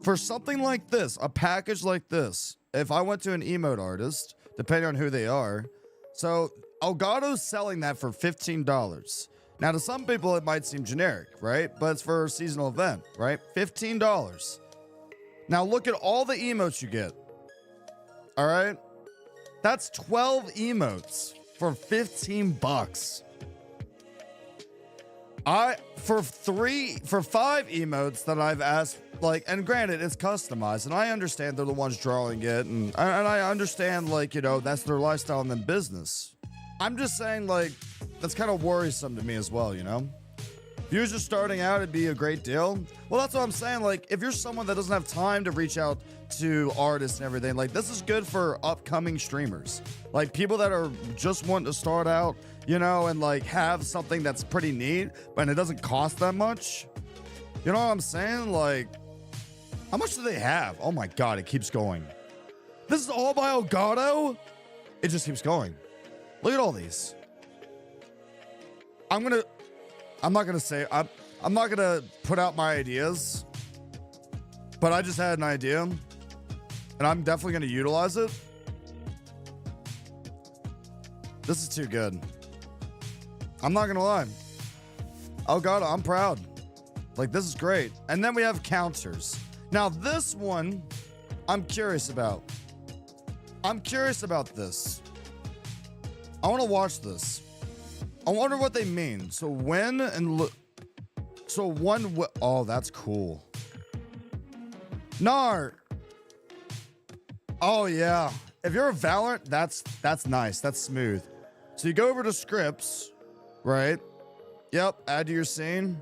For something like this, a package like this, if I went to an emote artist, depending on who they are, so Elgato's selling that for $15. Now, to some people, it might seem generic, right? But it's for a seasonal event, right? $15. Now, look at all the emotes you get. All right? That's 12 emotes for $15. For 5 emotes that I've asked, like, and granted, it's customized, and I understand they're the ones drawing it, and I understand, like, you know, that's their lifestyle and then business. I'm just saying, like, that's kind of worrisome to me as well, you know? If you're just starting out, it'd be a great deal. Well, that's what I'm saying. Like, if you're someone that doesn't have time to reach out to artists and everything, like, this is good for upcoming streamers. Like, people that are just wanting to start out, you know, and, like, have something that's pretty neat, but it doesn't cost that much. You know what I'm saying? Like, how much do they have? Oh, my God, it keeps going. This is all by Elgato? It just keeps going. Look at all these. I'm not gonna put out my ideas, but I just had an idea, and I'm definitely gonna utilize it. This is too good. I'm not gonna lie. Oh God, I'm proud. Like, this is great. And then we have counters. Now this one, I'm curious about. I'm curious about this. I want to watch this. I wonder what they mean. So when and look. So one. Oh, that's cool. Nar. Oh yeah. if you're a Valorant, that's nice. That's smooth. So you go over to scripts, right? Yep, add to your scene.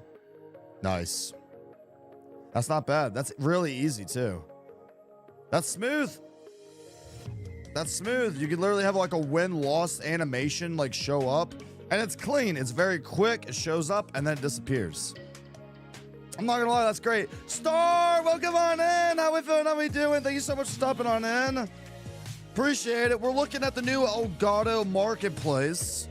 Nice. That's not bad. That's really easy too. That's smooth. That's smooth. You can literally have like a win-loss animation like show up, and it's clean. It's very quick. It shows up and then it disappears. I'm not gonna lie, that's great. Star, welcome on in. How we feeling? How we doing? Thank you so much for stopping on in. Appreciate it. We're looking at the new Elgato marketplace,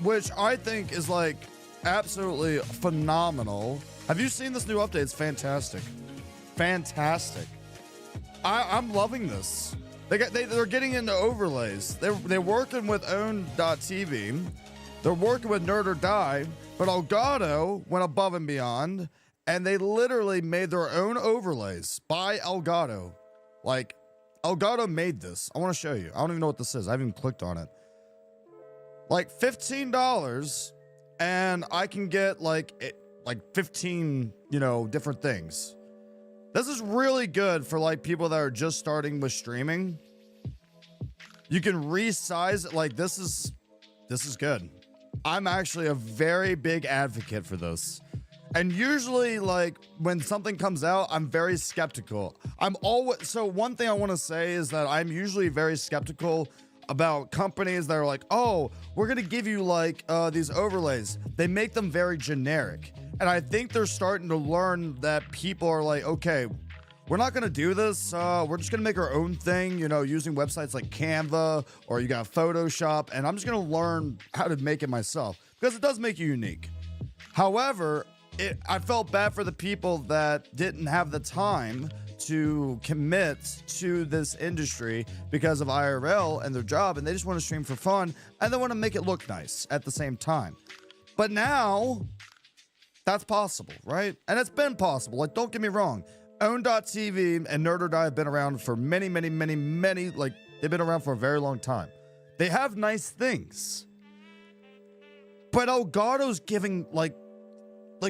which I think is like absolutely phenomenal. Have you seen this new update? It's fantastic. Fantastic. I'm loving this. They're getting into overlays. They're working with own.tv. They're working with Nerd or Die, but Elgato went above and beyond, and they literally made their own overlays by Elgato. Like, Elgato made this. I want to show you. I don't even know what this is. I haven't even clicked on it. Like $15, and I can get like 15, different things. This is really good for like people that are just starting with streaming. You can resize it. Like this is good. I'm actually a very big advocate for this. And usually like when something comes out, I'm very skeptical. So one thing I want to say is that I'm usually very skeptical about companies that are like, oh, we're going to give you like these overlays. They make them very generic. And I think they're starting to learn that people are like, okay, we're not going to do this. We're just going to make our own thing, using websites like Canva, or you got Photoshop. And I'm just going to learn how to make it myself because it does make you unique. However, I felt bad for the people that didn't have the time to commit to this industry because of IRL and their job, and they just want to stream for fun and they want to make it look nice at the same time. But now that's possible, right? And it's been possible. Like, don't get me wrong. Own.tv and Nerd or Die have been around for many, like they've been around for a very long time. They have nice things. But Elgato's giving like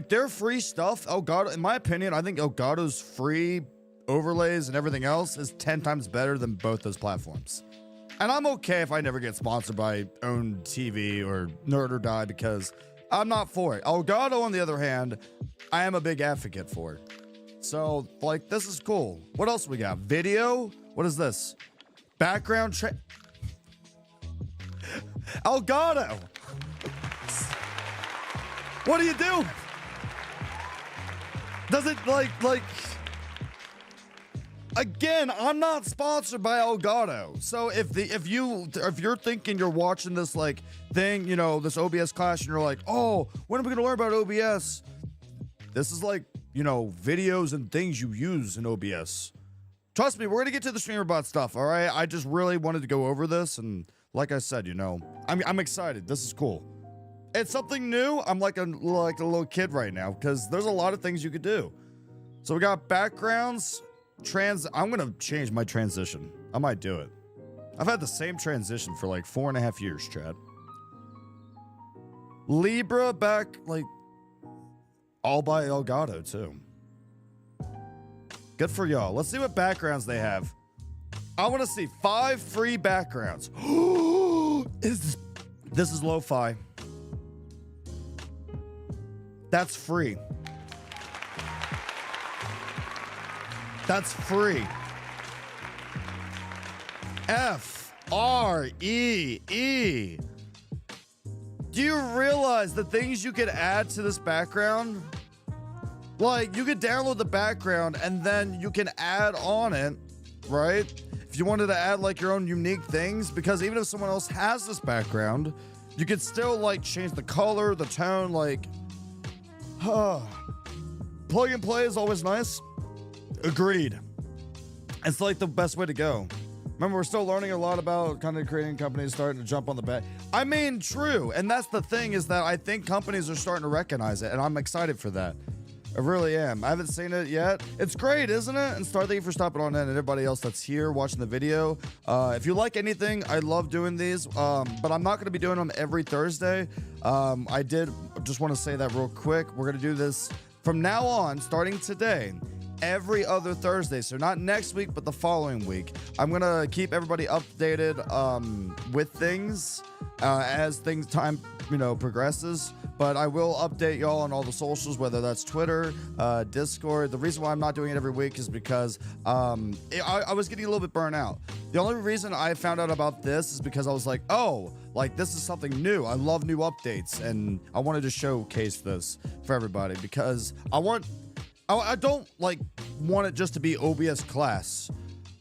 their free stuff. Elgato, in my opinion, I think Elgato's free overlays and everything else is 10 times better than both those platforms. And I'm okay if I never get sponsored by Own TV or Nerd or Die because I'm not for it. Elgato, on the other hand, I am a big advocate for it. So, like, this is cool. What else we got? Video? What is this? Background Elgato! What do you do? Does it like again, I'm not sponsored by Elgato. So if you're thinking you're watching this like thing, this OBS class, and you're like, oh, when are we gonna learn about OBS? This is like, videos and things you use in OBS. Trust me, we're gonna get to the StreamerBot stuff, all right? I just really wanted to go over this, and like I said, I'm excited. This is cool. It's something new. I'm like a little kid right now because there's a lot of things you could do. So we got backgrounds, I'm gonna change my transition. I might do it. I've had the same transition for like 4.5 years, Chad. Libra back, like all by Elgato too. Good for y'all. Let's see what backgrounds they have. I want to see 5 free backgrounds. This is lo-fi. That's free. That's free. F-R-E-E. Do you realize the things you could add to this background? Like, you could download the background and then you can add on it, right? If you wanted to add like your own unique things, because even if someone else has this background, you could still like change the color, the tone, like, plug and play is always nice. Agreed. It's like the best way to go. Remember, we're still learning a lot about content creating companies starting to jump on the back. I mean, true. And that's the thing, is that I think companies are starting to recognize it, and I'm excited for that. I really am. I haven't seen it yet. It's great, isn't it? And Star, thank you for stopping on in, and everybody else that's here watching the video. If you like anything, I love doing these, but I'm not going to be doing them every Thursday. I did just want to say that real quick. We're going to do this from now on, starting today, every other Thursday. So not next week, but the following week. I'm gonna keep everybody updated with things as time progresses. But I will update y'all on all the socials, whether that's Twitter, Discord. The reason why I'm not doing it every week is because I was getting a little bit burnt out. The only reason I found out about this is because I was like, oh, like this is something new. I love new updates, and I wanted to showcase this for everybody because I don't like want it just to be OBS class.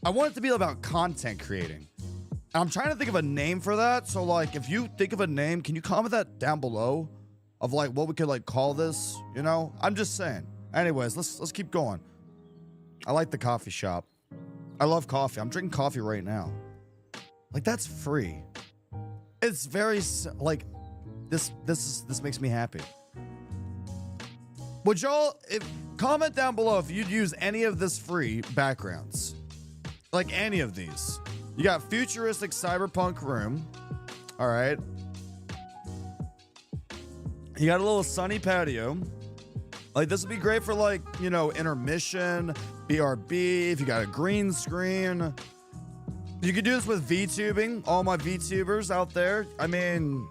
I want it to be about content creating. And I'm trying to think of a name for that. So like, if you think of a name, can you comment that down below of like what we could like call this? I'm just saying. Anyways, let's keep going. I like the coffee shop. I love coffee. I'm drinking coffee right now. Like that's free. It's very like this makes me happy. Would y'all comment down below if you'd use any of this free backgrounds? Like any of these. You got futuristic cyberpunk room. All right. You got a little sunny patio. Like this would be great for like, intermission, BRB, if you got a green screen. You could do this with VTubing, all my VTubers out there. I mean,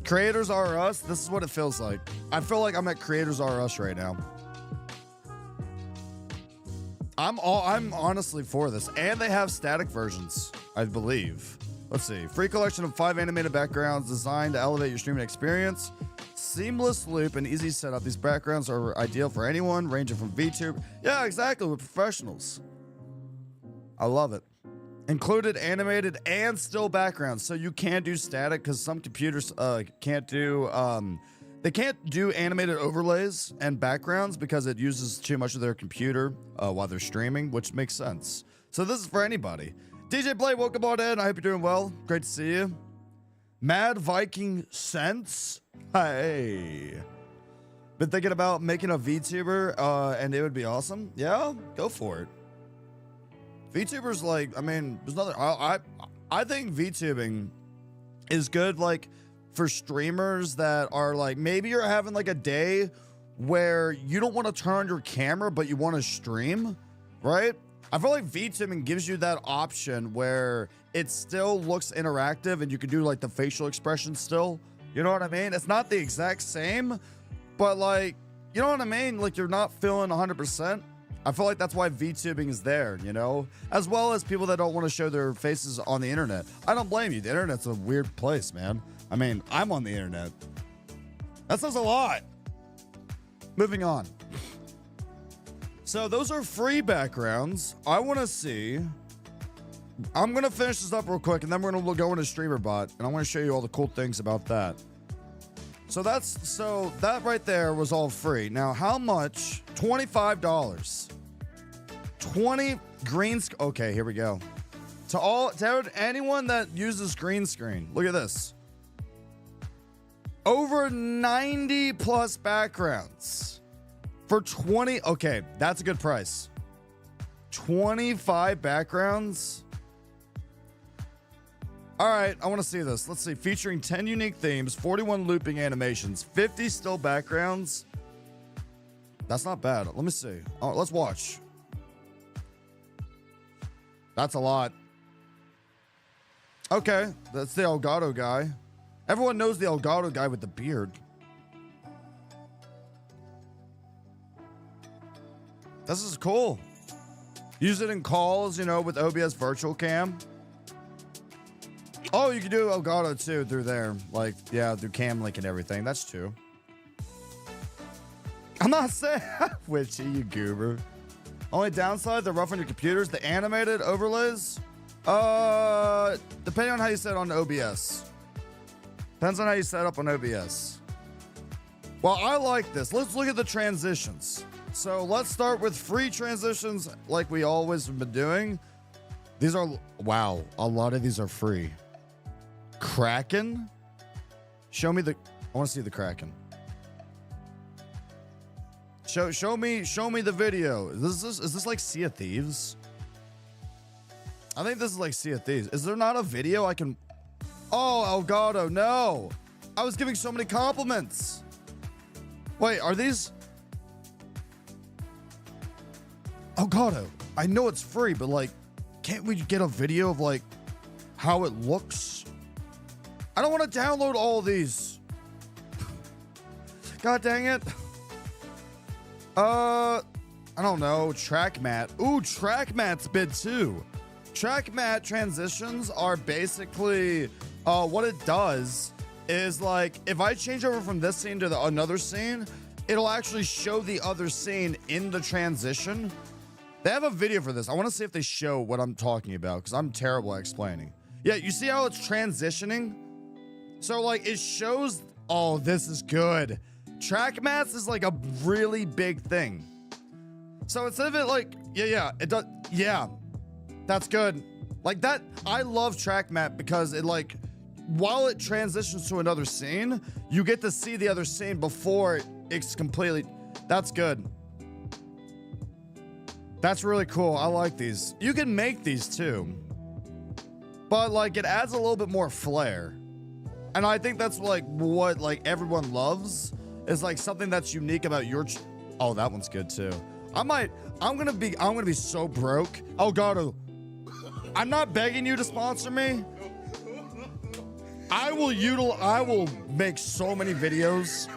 Creators R Us, this is what it feels like. I feel like I'm at Creators R Us right now. I'm honestly for this. And they have static versions, I believe. Let's see. Free collection of 5 animated backgrounds designed to elevate your streaming experience. Seamless loop and easy setup. These backgrounds are ideal for anyone, ranging from VTuber. Yeah, exactly. We're professionals. I love it. Included animated and still backgrounds. So you can do static because some computers can't do they can't do animated overlays and backgrounds because it uses too much of their computer while they're streaming, which makes sense. So this is for anybody. DJ Blade, welcome on in. I hope you're doing well. Great to see you. Mad Viking Sense. Hey. Been thinking about making a VTuber and it would be awesome. Yeah, go for it. VTubers, like, I mean, there's nothing. I think VTubing is good, like, for streamers that are like, maybe you're having like a day where you don't want to turn on your camera, but you want to stream, right? I feel like VTubing gives you that option where it still looks interactive and you can do like the facial expression still. You know what I mean? It's not the exact same, but like, you know what I mean? Like you're not feeling 100%. I feel like that's why VTubing is there, as well as people that don't want to show their faces on the internet. I don't blame you. The internet's a weird place, man. I mean, I'm on the internet. That says a lot. Moving on. So those are free backgrounds. I want to see. I'm going to finish this up real quick, and then we're going to go into StreamerBot, and I want to show you all the cool things about that. So that right there was all free. Now, how much? $25. 20 green. Okay, here we go. To anyone that uses green screen, look at this. Over 90 plus backgrounds for 20. Okay, that's a good price. 25 backgrounds. All right, I want to see this. Let's see. Featuring 10 unique themes, 41 looping animations, 50 still backgrounds. That's not bad. Let me see. Oh, let's watch. That's a lot. Okay, that's the Elgato guy. Everyone knows the Elgato guy with the beard. This is cool. Use it in calls, with OBS Virtual Cam. Oh, you can do Elgato too through there. Like, yeah, through Cam Link and everything. That's true. I'm not saying Witchy, you goober. Only downside, they're rough on your computers. The animated overlays, depending on how you set it on OBS. Depends on how you set up on OBS. Well, I like this. Let's look at the transitions. So let's start with free transitions like we always have been doing. These are, wow, a lot of these are free. Kraken? Show me I want to see the Kraken. Show me the video. Is this like Sea of Thieves? I think this is like Sea of Thieves. Is there not a video I can... Oh, Elgato, no. I was giving so many compliments. Wait, are these... Elgato, I know it's free, but like, can't we get a video of like how it looks? I don't want to download all of these. God dang it. I don't know. Track mat. Ooh, track mat's bid too. Track mat transitions are basically what it does is like if I change over from this scene to another scene, it'll actually show the other scene in the transition. They have a video for this. I want to see if they show what I'm talking about because I'm terrible at explaining. Yeah, you see how it's transitioning? So like it shows, oh, this is good. Track mats is like a really big thing. So instead of it like, it does, that's good. Like that, I love track mat because it like, while it transitions to another scene, you get to see the other scene before it's completely, that's good. That's really cool. I like these. You can make these too, but like it adds a little bit more flair. And I think that's like what like everyone loves is like something that's unique about your, oh, that one's good too. I'm gonna be so broke. Oh God, I'm not begging you to sponsor me. I will make so many videos.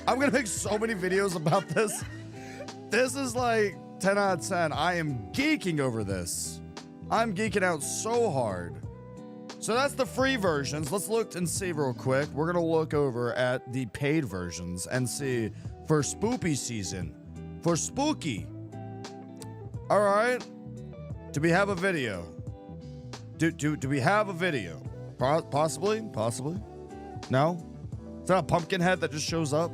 I'm gonna make so many videos about this. This is like 10 out of 10. I am geeking over this. I'm geeking out so hard. So that's the free versions. Let's look and see real quick. We're gonna look over at the paid versions and see for spoopy season. For spooky. All right. Do we have a video? Do we have a video? Possibly. No? Is that a pumpkin head that just shows up?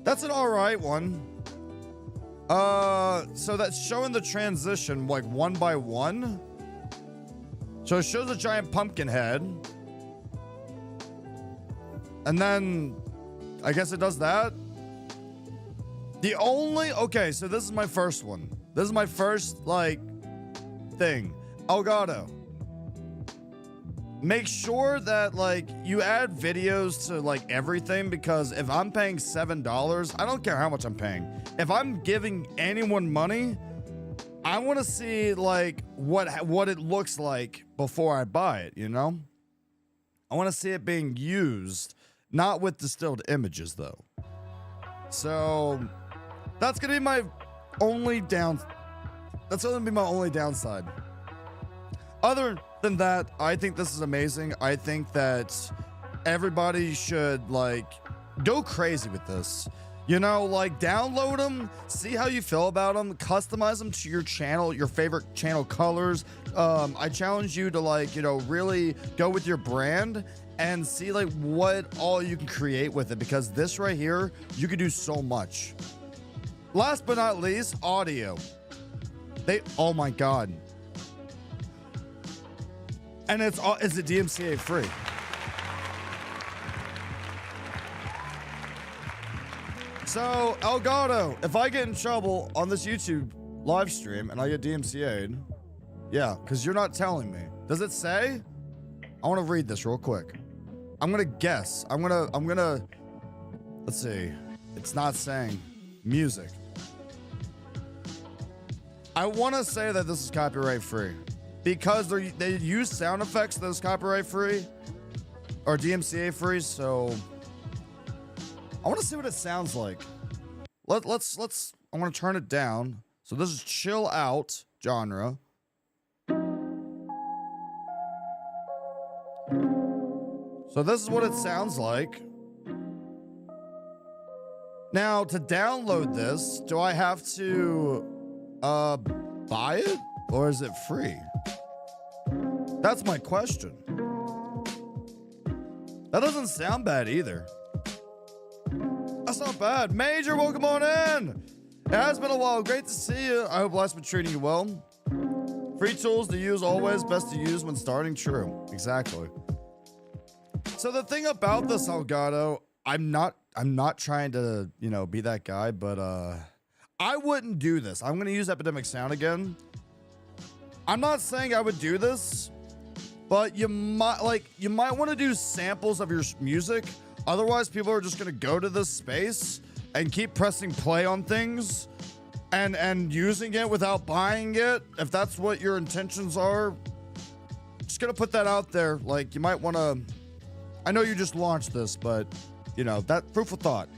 That's an all right one. So that's showing the transition like one by one. So it shows a giant pumpkin head. And then I guess it does that. Okay, so this is my first one. This is my first like thing. Elgato. Make sure that like you add videos to like everything, because if I'm paying $7, I don't care how much I'm paying. If I'm giving anyone money, I want to see like what it looks like before I buy it, you know? I want to see it being used, not with distilled images though. So that's going to be my only downside. Other than that, I think this is amazing. I think that everybody should like go crazy with this. You know, like download them, see how you feel about them, customize them to your channel, your favorite channel colors. I challenge you to like, you know, really go with your brand and see like what all you can create with it, because this right here, you can do so much. Last but not least, audio. Oh my God. And it's a DMCA free. So Elgato, if I get in trouble on this YouTube live stream and I get DMCA'd, yeah, because you're not telling me. Does it say? I want to read this real quick. I'm gonna guess. I'm gonna. Let's see. It's not saying music. I want to say that this is copyright free, because they use sound effects that is copyright free or DMCA free. So I want to see what it sounds like. Let's. I want to turn it down. So this is chill out genre. So this is what it sounds like. Now to download this, do I have to buy it or is it free? That's my question. That doesn't sound bad either. That's not bad. Major, welcome on in. It has been a while. Great to see you. I hope life's been treating you well. Free tools to use always, best to use when starting. True. Exactly. So the thing about this, Elgato, I'm not trying to, you know, be that guy, but I wouldn't do this. I'm gonna use Epidemic Sound again. I'm not saying I would do this, but you might want to do samples of your music. Otherwise, people are just gonna go to this space and keep pressing play on things and using it without buying it, if that's what your intentions are, just gonna put that out there. Like, you might want to, I know you just launched this, but you know, that fruitful thought.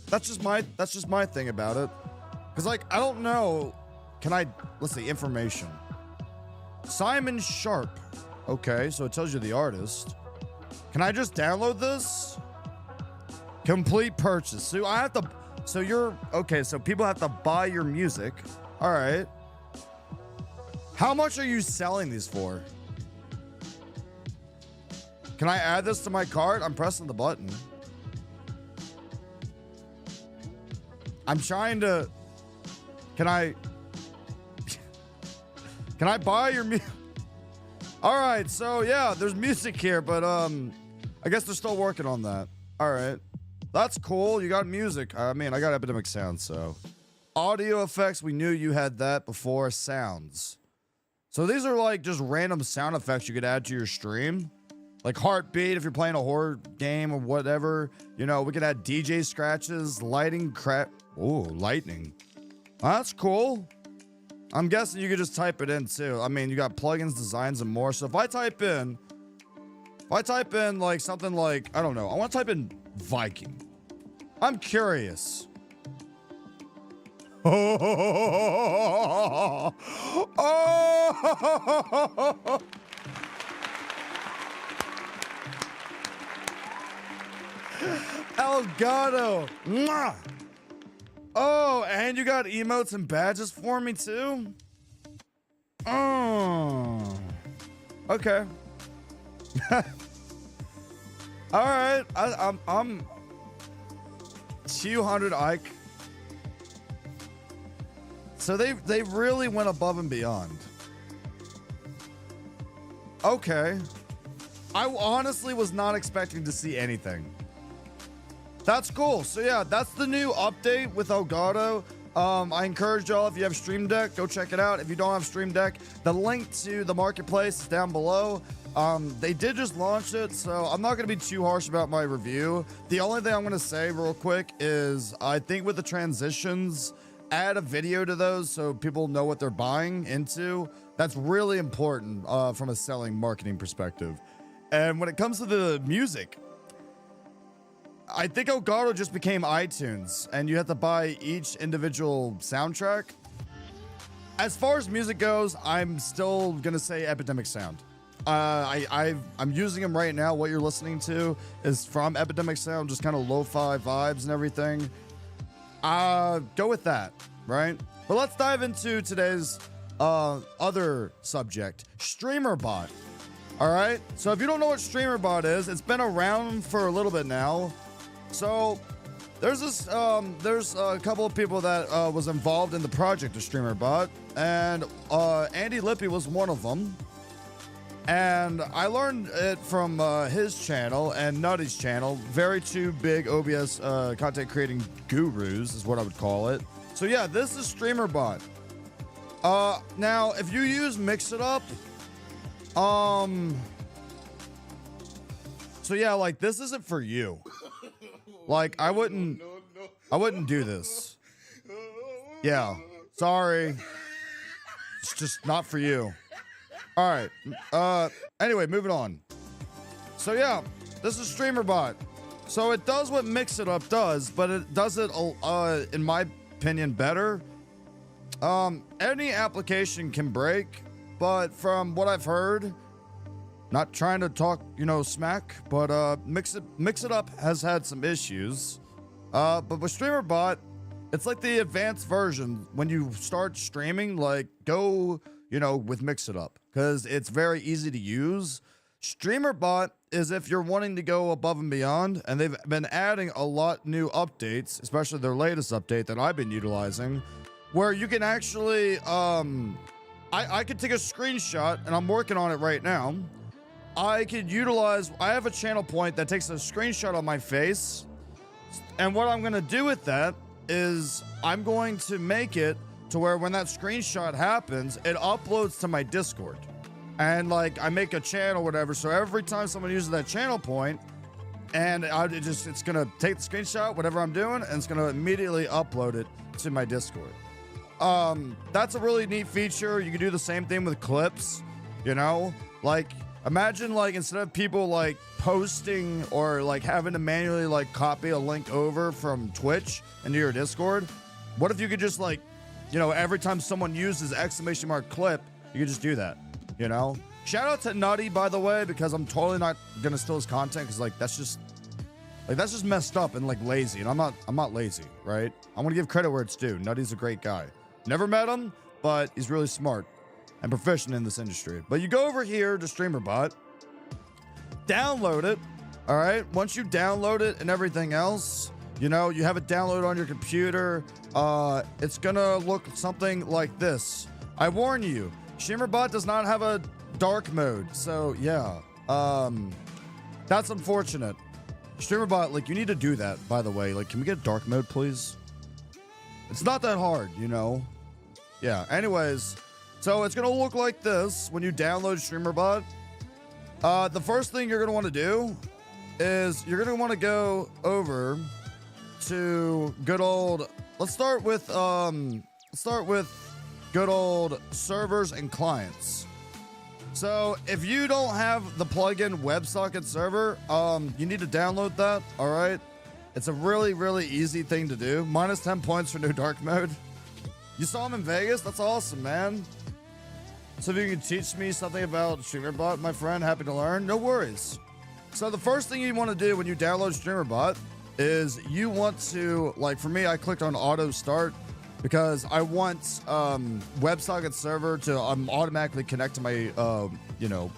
That's just my thing about it. Cause like, I don't know. Let's see, information. Simon Sharp. Okay, so it tells you the artist. Can I just download this? Complete purchase. So I have to, so people have to buy your music. All right. How much are you selling these for? Can I add this to my cart? I'm pressing the button. I'm trying to, can I buy your music? All right, so yeah, there's music here, but I guess they're still working on that. All right, that's cool. You got music. I mean, I got Epidemic Sound, so audio effects. We knew you had that before. Sounds. So these are like just random sound effects you could add to your stream, like heartbeat if you're playing a horror game or whatever. You know, we could add DJ scratches, lighting, lightning. That's cool. I'm guessing you could just type it in too. I mean, you got plugins, designs, and more. So if I type in like something like, I don't know, I want to type in Viking. I'm curious. Oh. Elgato. Mwah. Oh, and you got emotes and badges for me too? Oh. Okay. All right. I'm 200 Ike. So they really went above and beyond. Okay. I honestly was not expecting to see anything. That's cool. So yeah, that's the new update with Elgato. I encourage y'all, if you have Stream Deck, go check it out. If you don't have Stream Deck, the link to the marketplace is down below. They did just launch it, so I'm not going to be too harsh about my review. The only thing I'm going to say real quick is I think with the transitions, add a video to those so people know what they're buying into. That's really important from a selling marketing perspective. And when it comes to the music, I think Elgato just became iTunes, and you have to buy each individual soundtrack. As far as music goes, I'm still gonna say Epidemic Sound. I'm using them right now. What you're listening to is from Epidemic Sound, just kind of lo-fi vibes and everything. Go with that, right? But let's dive into today's other subject, StreamerBot. All right. So if you don't know what StreamerBot is, it's been around for a little bit now. So there's a couple of people that was involved in the project of StreamerBot, and Andy Lippy was one of them. And I learned it from his channel and Nutty's channel. Very two big OBS content creating gurus is what I would call it. So yeah, this is StreamerBot. Now if you use Mix It Up, so yeah, like this isn't for you. Like I wouldn't do this. Yeah, sorry. It's just not for you. All right. Anyway, moving on. So yeah, this is StreamerBot. So it does what Mix It Up does, but it does it, in my opinion, better. Any application can break, but from what I've heard, not trying to talk, smack, but Mix It Up has had some issues. But with StreamerBot, it's like the advanced version. When you start streaming, like go, with Mix It Up, because it's very easy to use. StreamerBot is if you're wanting to go above and beyond, and they've been adding a lot new updates, especially their latest update that I've been utilizing, where you can actually, I could take a screenshot, and I'm working on it right now. I have a channel point that takes a screenshot of my face, and what I'm going to do with that is I'm going to make it to where when that screenshot happens, it uploads to my Discord. And like I make a channel, whatever, so every time someone uses that channel point, and it's going to take the screenshot, whatever I'm doing, and it's going to immediately upload it to my Discord. That's a really neat feature. You can do the same thing with clips, you know, like imagine like instead of people like posting or like having to manually like copy a link over from Twitch into your Discord, what if you could just like, you know, every time someone uses ! clip, you could just do that, you know? Shout out to Nutty, by the way, because I'm totally not gonna steal his content because like that's just messed up and like lazy, and I'm not lazy, right? I want to give credit where it's due. Nutty's a great guy. Never met him, but he's really smart and proficient in this industry. But you go over here to StreamerBot, download it, all right? Once you download it and everything else, you know, you have it downloaded on your computer, it's gonna look something like this. I warn you, StreamerBot does not have a dark mode, so yeah, that's unfortunate. StreamerBot, like, you need to do that, by the way. Like, can we get dark mode, please? It's not that hard, you know? Yeah, anyways, so it's gonna look like this when you download StreamerBot. The first thing you're gonna want to do is you're gonna want to go over to good old, let's start with good old servers and clients. So if you don't have the plugin WebSocket server, you need to download that, all right? It's a really, really easy thing to do. Minus 10 points for no dark mode. You saw him in Vegas? That's awesome, man. So if you can teach me something about StreamerBot, my friend, happy to learn. No worries. So the first thing you want to do when you download StreamerBot is you want to, like for me, I clicked on auto start because I want WebSocket server to automatically connect to my, you know,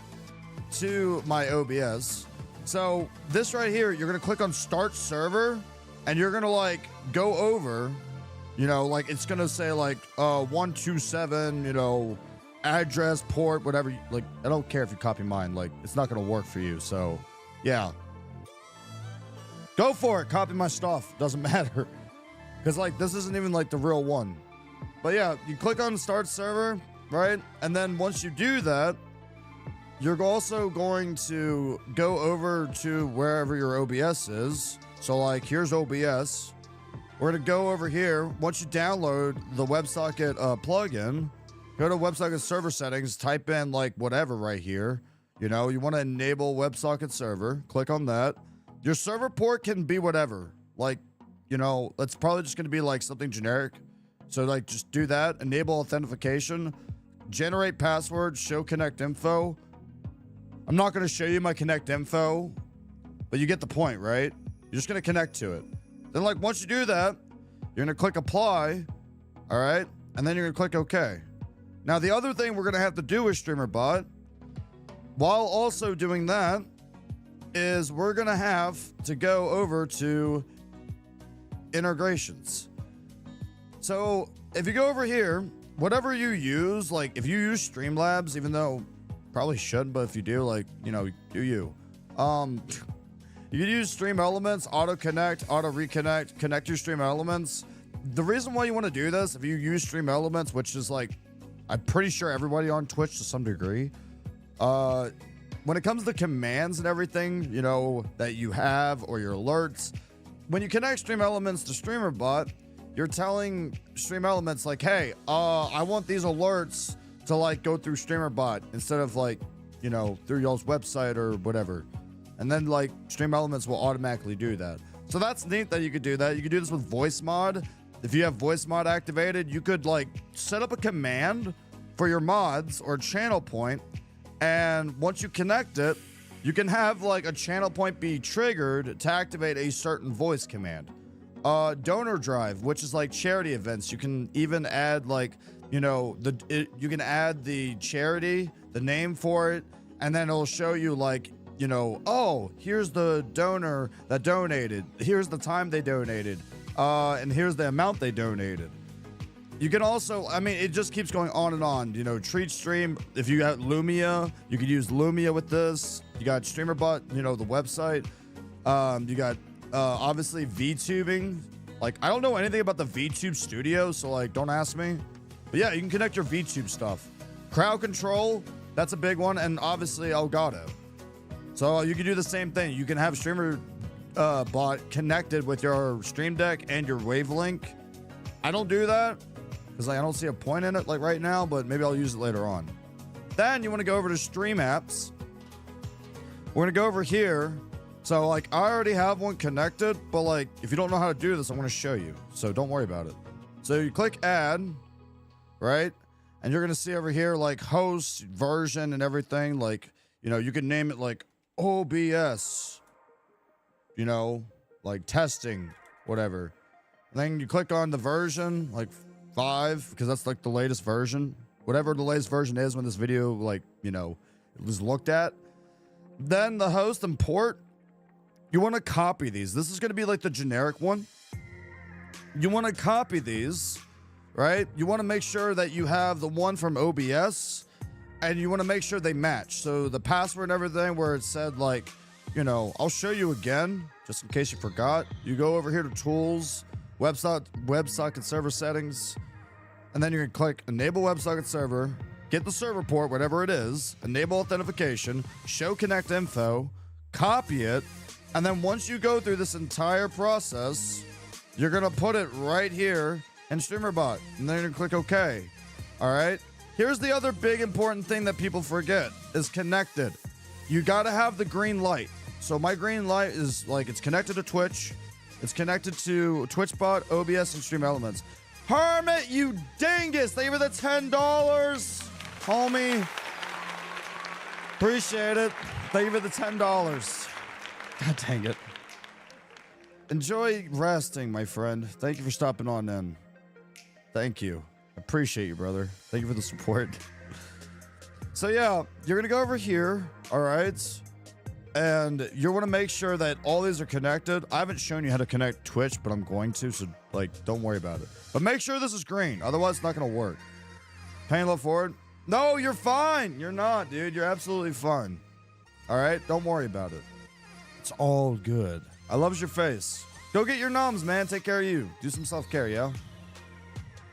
to my OBS. So this right here, you're gonna click on start server, and you're gonna like go over, you know, like it's gonna say like 127, you know, address, port, whatever. Like I don't care if you copy mine, like it's not gonna work for you. So yeah, go for it. Copy my stuff. Doesn't matter. Because, like, this isn't even, like, the real one. But, yeah, you click on Start Server, right? And then once you do that, you're also going to go over to wherever your OBS is. So, like, here's OBS. We're going to go over here. Once you download the WebSocket plugin, go to WebSocket server settings, type in, like, whatever right here. You know, you want to enable WebSocket server. Click on that. Your server port can be whatever. Like, you know, that's probably just going to be like something generic. So like just do that, enable authentication, generate password, show connect info. I'm not going to show you my connect info, but you get the point, right? You're just going to connect to it. Then like once you do that, you're going to click apply. All right. And then you're going to click OK. Now the other thing we're going to have to do with StreamerBot while also doing that is we're going to have to go over to integrations. So if you go over here, whatever you use, like if you use Streamlabs, even though probably shouldn't, but if you do, like, you know, do you you can use Stream Elements, auto connect, auto reconnect, connect your Stream Elements. The reason why you want to do this, if you use Stream Elements, which is like I'm pretty sure everybody on Twitch to some degree, when it comes to commands and everything, you know, that you have or your alerts, when you connect Stream Elements to StreamerBot, you're telling Stream Elements like, hey, I want these alerts to like go through StreamerBot instead of like, you know, through y'all's website or whatever. And then like Stream Elements will automatically do that. So that's neat that you could do that. You could do this with voice mod. If you have voice mod activated, you could like set up a command for your mods or channel point. And once you connect it, you can have like a channel point be triggered to activate a certain voice command. Donor drive, which is like charity events. You can even add like, you know, you can add the charity, the name for it, and then it'll show you like, you know, oh, here's the donor that donated. Here's the time they donated. And here's the amount they donated. You can also, I mean, it just keeps going on and on. You know, Treat Stream, if you got Lumia, you could use Lumia with this. You got StreamerBot, you know, the website. You got, obviously, VTubing. Like, I don't know anything about the VTube studio, so, like, don't ask me. But, yeah, you can connect your VTube stuff. Crowd control, that's a big one. And, obviously, Elgato. So, you can do the same thing. You can have StreamerBot connected with your Stream Deck and your Wavelink. I don't do that because like, I don't see a point in it like right now, but maybe I'll use it later on. Then you want to go over to Stream Apps. We're going to go over here. So like I already have one connected, but like if you don't know how to do this, I'm going to show you. So don't worry about it. So you click add, right? And you're going to see over here like host, version, and everything. Like, you know, you can name it like OBS, you know, like testing, whatever. And then you click on the version, like 5, because that's like the latest version. Whatever the latest version is when this video, like, you know, was looked at. Then the host and port, you want to copy these. This is going to be like the generic one. You want to copy these, right? You want to make sure that you have the one from OBS, and you want to make sure they match. So the password and everything where it said like, you know, I'll show you again, just in case you forgot. You go over here to tools, WebSocket server settings, and then you can click enable WebSocket server, get the server port, whatever it is, enable authentication, show connect info, copy it, and then once you go through this entire process, you're gonna put it right here in StreamerBot, and then you're gonna click OK. All right. Here's the other big important thing that people forget is connected. You gotta have the green light. So my green light is like it's connected to Twitch, it's connected to TwitchBot, OBS, and Stream Elements. Hermit, you dingus! Thank you for the $10, homie. Appreciate it. Thank you for the $10. God dang it. Enjoy resting, my friend. Thank you for stopping on in. Thank you. Appreciate you, brother. Thank you for the support. So yeah, you're gonna go over here, all right? And you want to make sure that all these are connected. I haven't shown you how to connect Twitch, but I'm going to, so like, don't worry about it. But make sure this is green, otherwise it's not gonna work. Pain love forward. No, you're fine. You're not, dude. You're absolutely fine. All right, don't worry about it. It's all good. I loves your face. Go get your noms, man. Take care of you. Do some self-care, yeah?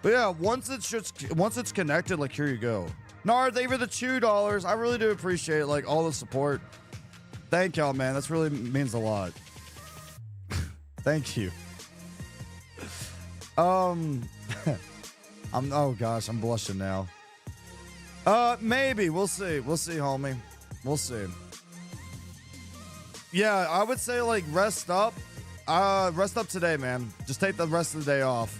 But yeah, once it's connected, like, here you go. Nard, thank you for the $2. I really do appreciate it, like, all the support. Thank y'all, man. That's really means a lot. Thank you. Oh gosh, I'm blushing now. Maybe. We'll see. We'll see, homie. We'll see. Yeah, I would say like rest up. Rest up today, man. Just take the rest of the day off.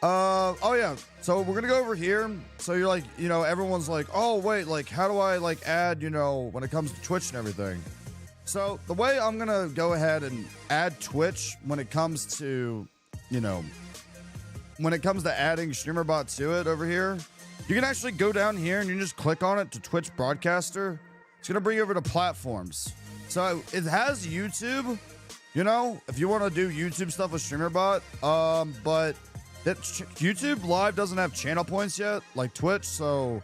Oh yeah. So we're gonna go over here. So you're like, you know, everyone's like, oh wait, like how do I like add, you know, when it comes to Twitch and everything. So the way I'm gonna go ahead and add Twitch when it comes to, you know, when it comes to adding StreamerBot to it over here, you can actually go down here and you just click on it to Twitch Broadcaster. It's gonna bring you over to platforms. So it has YouTube, you know, if you want to do YouTube stuff with StreamerBot, but YouTube Live doesn't have channel points yet, like Twitch, so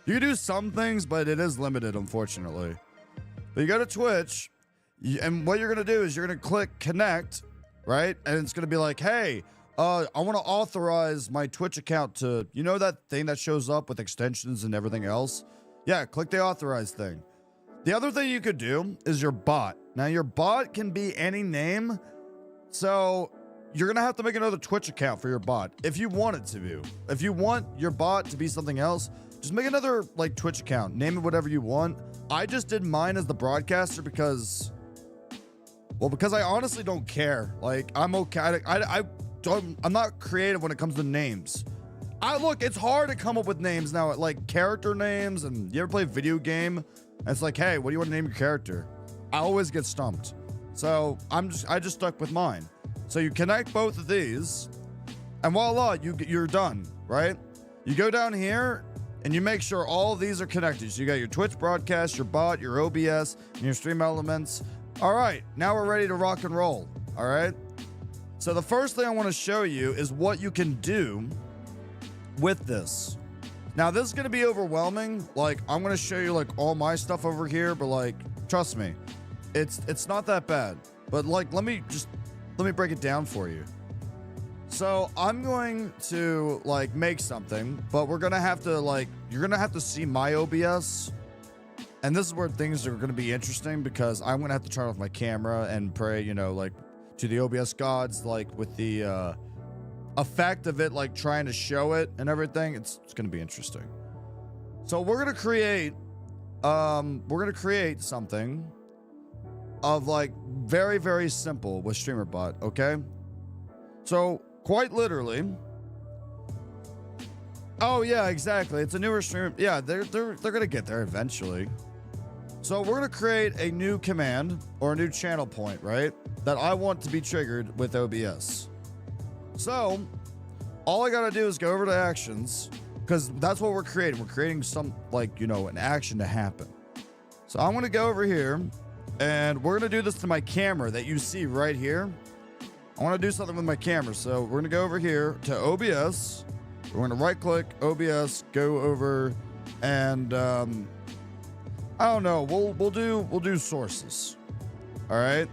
you can do some things, but it is limited, unfortunately. But you go to Twitch, and what you're going to do is you're going to click connect, right? And it's going to be like, hey, I want to authorize my Twitch account to, you know that thing that shows up with extensions and everything else? Yeah, click the authorize thing. The other thing you could do is your bot. Now, your bot can be any name, so you're going to have to make another Twitch account for your bot if you want it to be. If you want your bot to be something else, just make another like Twitch account. Name it whatever you want. I just did mine as the broadcaster because I honestly don't care. Like, I'm okay. I'm not creative when it comes to names. Look, it's hard to come up with names now, like character names. And you ever play a video game? And it's like, hey, what do you want to name your character? I always get stumped. So I just stuck with mine. So you connect both of these, and voila, you're done, right? You go down here, and you make sure all of these are connected. So you got your Twitch broadcast, your bot, your OBS, and your Stream Elements. All right, now we're ready to rock and roll, all right? So the first thing I want to show you is what you can do with this. Now, this is going to be overwhelming. Like, I'm going to show you, like, all my stuff over here, but, like, trust me, it's not that bad. But, like, let me break it down for you. So I'm going to like make something, but we're gonna have to like, you're gonna have to see my OBS, and this is where things are gonna be interesting because I'm gonna have to turn off my camera and pray, you know, like to the OBS gods, like with the effect of it, like trying to show it and everything. It's going to be interesting. So we're going to create something of like very, very simple with StreamerBot. Okay. So quite literally. Oh yeah, exactly. It's a newer stream. Yeah, they're gonna get there eventually. So we're gonna create a new command or a new channel point, right? That I want to be triggered with OBS. So all I gotta do is go over to actions, because that's what we're creating. We're creating some, like, you know, an action to happen. So I'm gonna go over here and we're gonna do this to my camera that you see right here. I want to do something with my camera. So we're gonna go over here to OBS. We're gonna right click OBS, go over, and I don't know. We'll do sources. All right.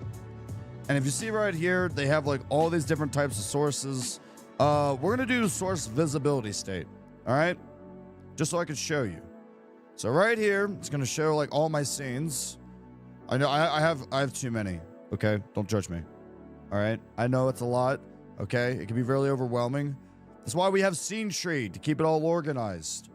And if you see right here, they have like all these different types of sources. We're gonna do source visibility state. All right, just so I can show you. So right here, it's gonna show like all my scenes. I know I have too many. Okay, don't judge me. All right, I know it's a lot. Okay, it can be really overwhelming. That's why we have scene tree, to keep it all organized.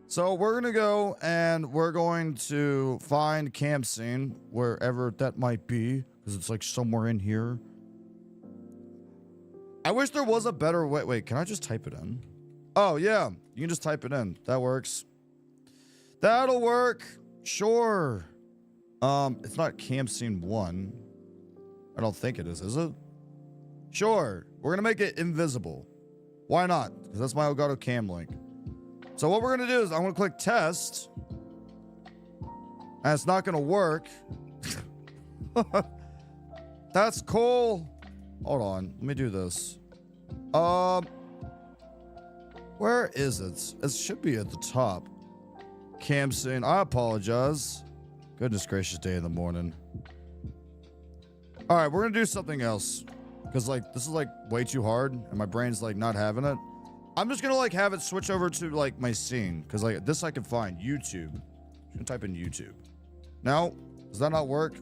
So we're gonna go and we're going to find camp scene wherever that might be, because it's like somewhere in here. I wish there was a better way. Wait, can I just type it in? Oh yeah, you can just type it in. That works. That'll work. Sure. It's not camp scene 1. I don't think it is it? Sure. We're gonna make it invisible. Why not? Because that's my Elgato cam link. So what we're gonna do is I'm gonna click test, and it's not gonna work. That's cool. Hold on, let me do this. Where is it? It should be at the top. Cam scene. I apologize. Goodness gracious, day in the morning. All right, we're gonna do something else, because like this is like way too hard, and my brain's like not having it. I'm just gonna like have it switch over to like my scene, because like this I can find YouTube. I'm gonna type in YouTube. Now, does that not work?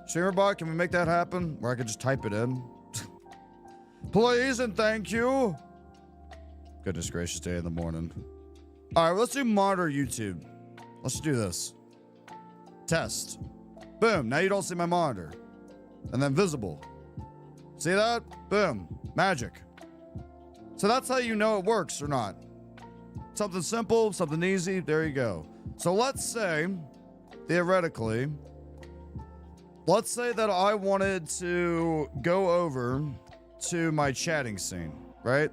StreamerBot, can we make that happen? Where I can just type it in? Please and thank you. Goodness gracious, day in the morning. All right, let's do monitor YouTube. Let's do this. Test. Boom, now you don't see my monitor. And then visible. See that? Boom, magic. So that's how you know it works or not. Something simple, something easy, there you go. So let's say, theoretically, let's say that I wanted to go over to my chatting scene, right?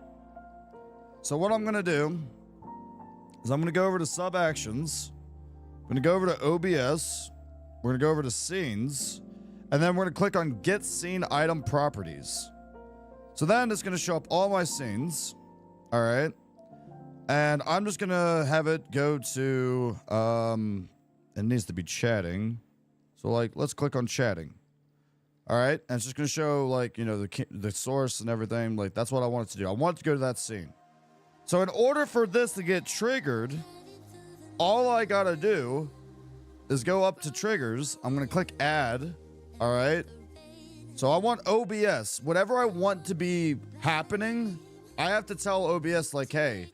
So what I'm gonna do is I'm gonna go over to sub actions. I'm gonna go over to OBS. We're gonna go over to scenes, and then we're gonna click on get scene item properties. So then it's gonna show up all my scenes. All right. And I'm just gonna have it go to, it needs to be chatting. So like, let's click on chatting. All right. And it's just going to show like, you know, the source and everything. Like that's what I want it to do. I want it to go to that scene. So in order for this to get triggered, all I got to do is go up to triggers. I'm going to click add. All right. So I want OBS, whatever I want to be happening. I have to tell OBS like, hey,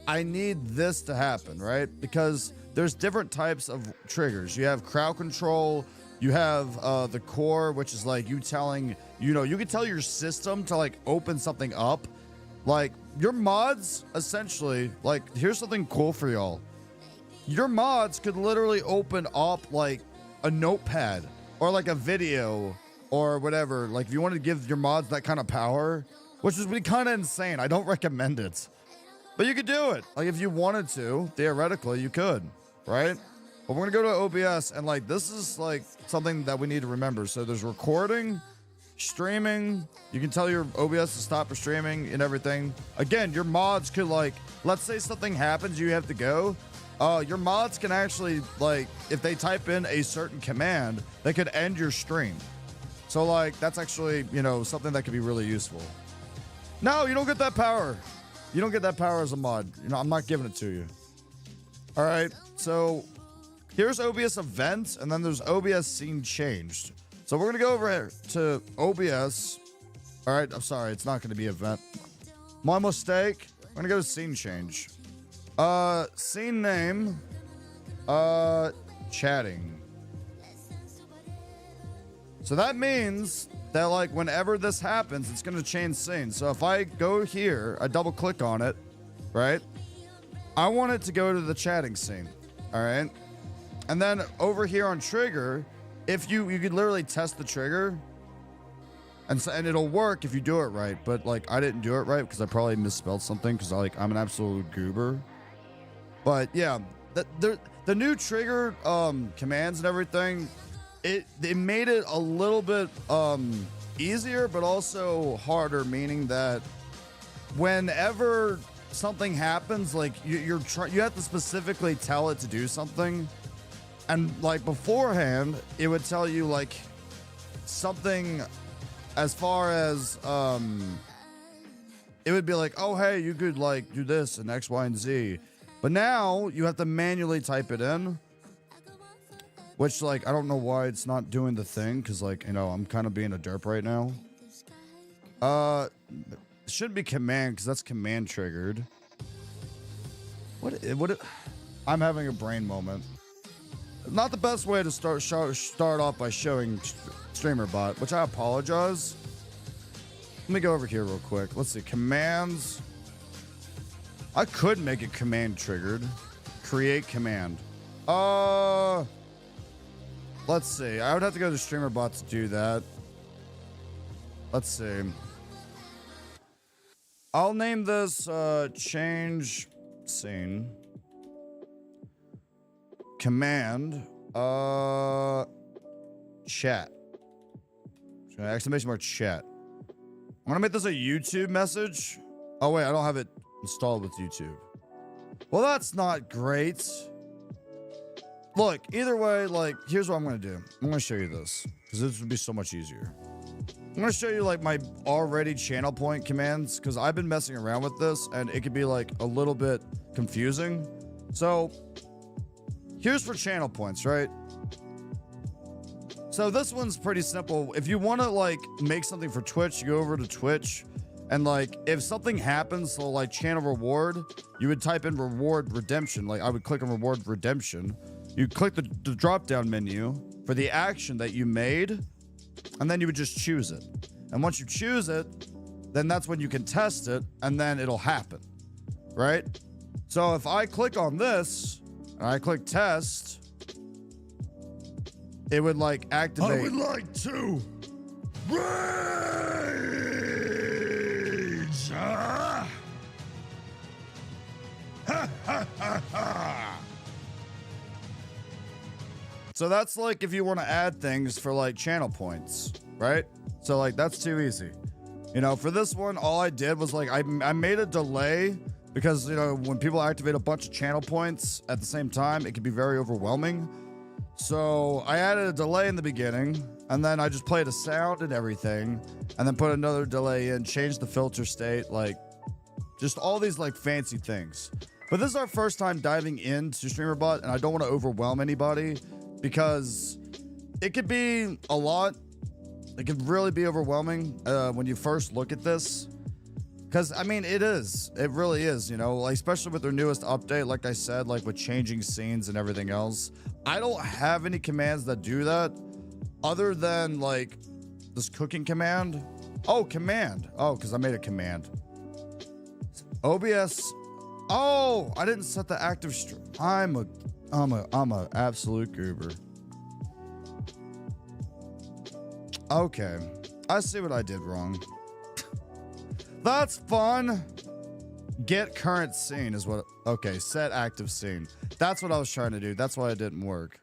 I need this to happen, right? Because there's different types of triggers. You have crowd control. You have the core, which is like you telling, you know, you can tell your system to like open something up. Like your mods, essentially, like here's something cool for y'all. Your mods could literally open up like a notepad or like a video or whatever. Like if you wanted to give your mods that kind of power, which would be kind of insane. I don't recommend it. But you could do it. Like if you wanted to, theoretically, you could, right? But we're gonna go to OBS and like, this is like something that we need to remember. So there's recording, streaming. You can tell your OBS to stop for streaming and everything. Again, your mods could like, let's say something happens, you have to go. Your mods can actually like, if they type in a certain command, they could end your stream. So like, that's actually, you know, something that could be really useful. No, you don't get that power. You don't get that power as a mod. You know, I'm not giving it to you. All right, so here's OBS events, and then there's OBS scene changed. So we're gonna go over here to OBS, All right, I'm sorry. It's not going to be event. My mistake. I'm going to go to scene change. Scene name. Chatting. So that means that like whenever this happens, it's going to change scene. So if I go here, I double click on it, right? I want it to go to the chatting scene. All right. And then over here on trigger, if you could literally test the trigger and it'll work if you do it right. But like I didn't do it right because I probably misspelled something because I'm an absolute goober. But yeah, the new trigger commands and everything, it made it a little bit easier, but also harder, meaning that whenever something happens, like you have to specifically tell it to do something. And like beforehand, it would tell you like something as far as it would be like, oh hey, you could like do this and X, Y, and Z. But now you have to manually type it in, which like I don't know why it's not doing the thing, because like, you know, I'm kind of being a derp right now. It should be command, because that's command triggered. I'm having a brain moment. Not the best way to start off by showing streamer bot, which I apologize. Let me go over here real quick. Let's see, commands. I could make it command triggered. Create command. Let's see. I would have to go to streamer bot to do that. Let's see. I'll name this change scene. Command chat. Exclamation mark chat. I'm gonna make this a YouTube message. Oh wait, I don't have it installed with YouTube. Well, that's not great. Look, either way, like, here's what I'm gonna do. I'm gonna show you this, because this would be so much easier. I'm gonna show you like my already channel point commands, because I've been messing around with this and it could be like a little bit confusing. So here's for channel points, right? So this one's pretty simple. If you want to like make something for Twitch, you go over to Twitch, and like if something happens, so like channel reward, you would type in reward redemption. Like I would click on reward redemption. You click the drop down menu for the action that you made, and then you would just choose it. And once you choose it, then that's when you can test it, and then it'll happen, right? So if I click on this and I click test, it would like activate. I would like to rage. Ha ha ha ha. So that's like if you want to add things for like channel points, right? So like that's too easy. You know, for this one, all I did was like I made a delay, because you know when people activate a bunch of channel points at the same time, it can be very overwhelming. So I added a delay in the beginning, and then I just played a sound and everything, and then put another delay in, changed the filter state, like just all these like fancy things. But this is our first time diving into StreamerBot, and I don't want to overwhelm anybody, because it could be a lot. It could really be overwhelming when you first look at this. Because, I mean, it really is, you know, like, especially with their newest update, like I said, like with changing scenes and everything else. I don't have any commands that do that other than like this cooking command. Oh, command. Oh, because I made a command. OBS. Oh, I didn't set the active stream. I'm a absolute goober. Okay, I see what I did wrong. That's fun. Get current scene is what. Okay, set active scene. That's what I was trying to do. That's why it didn't work.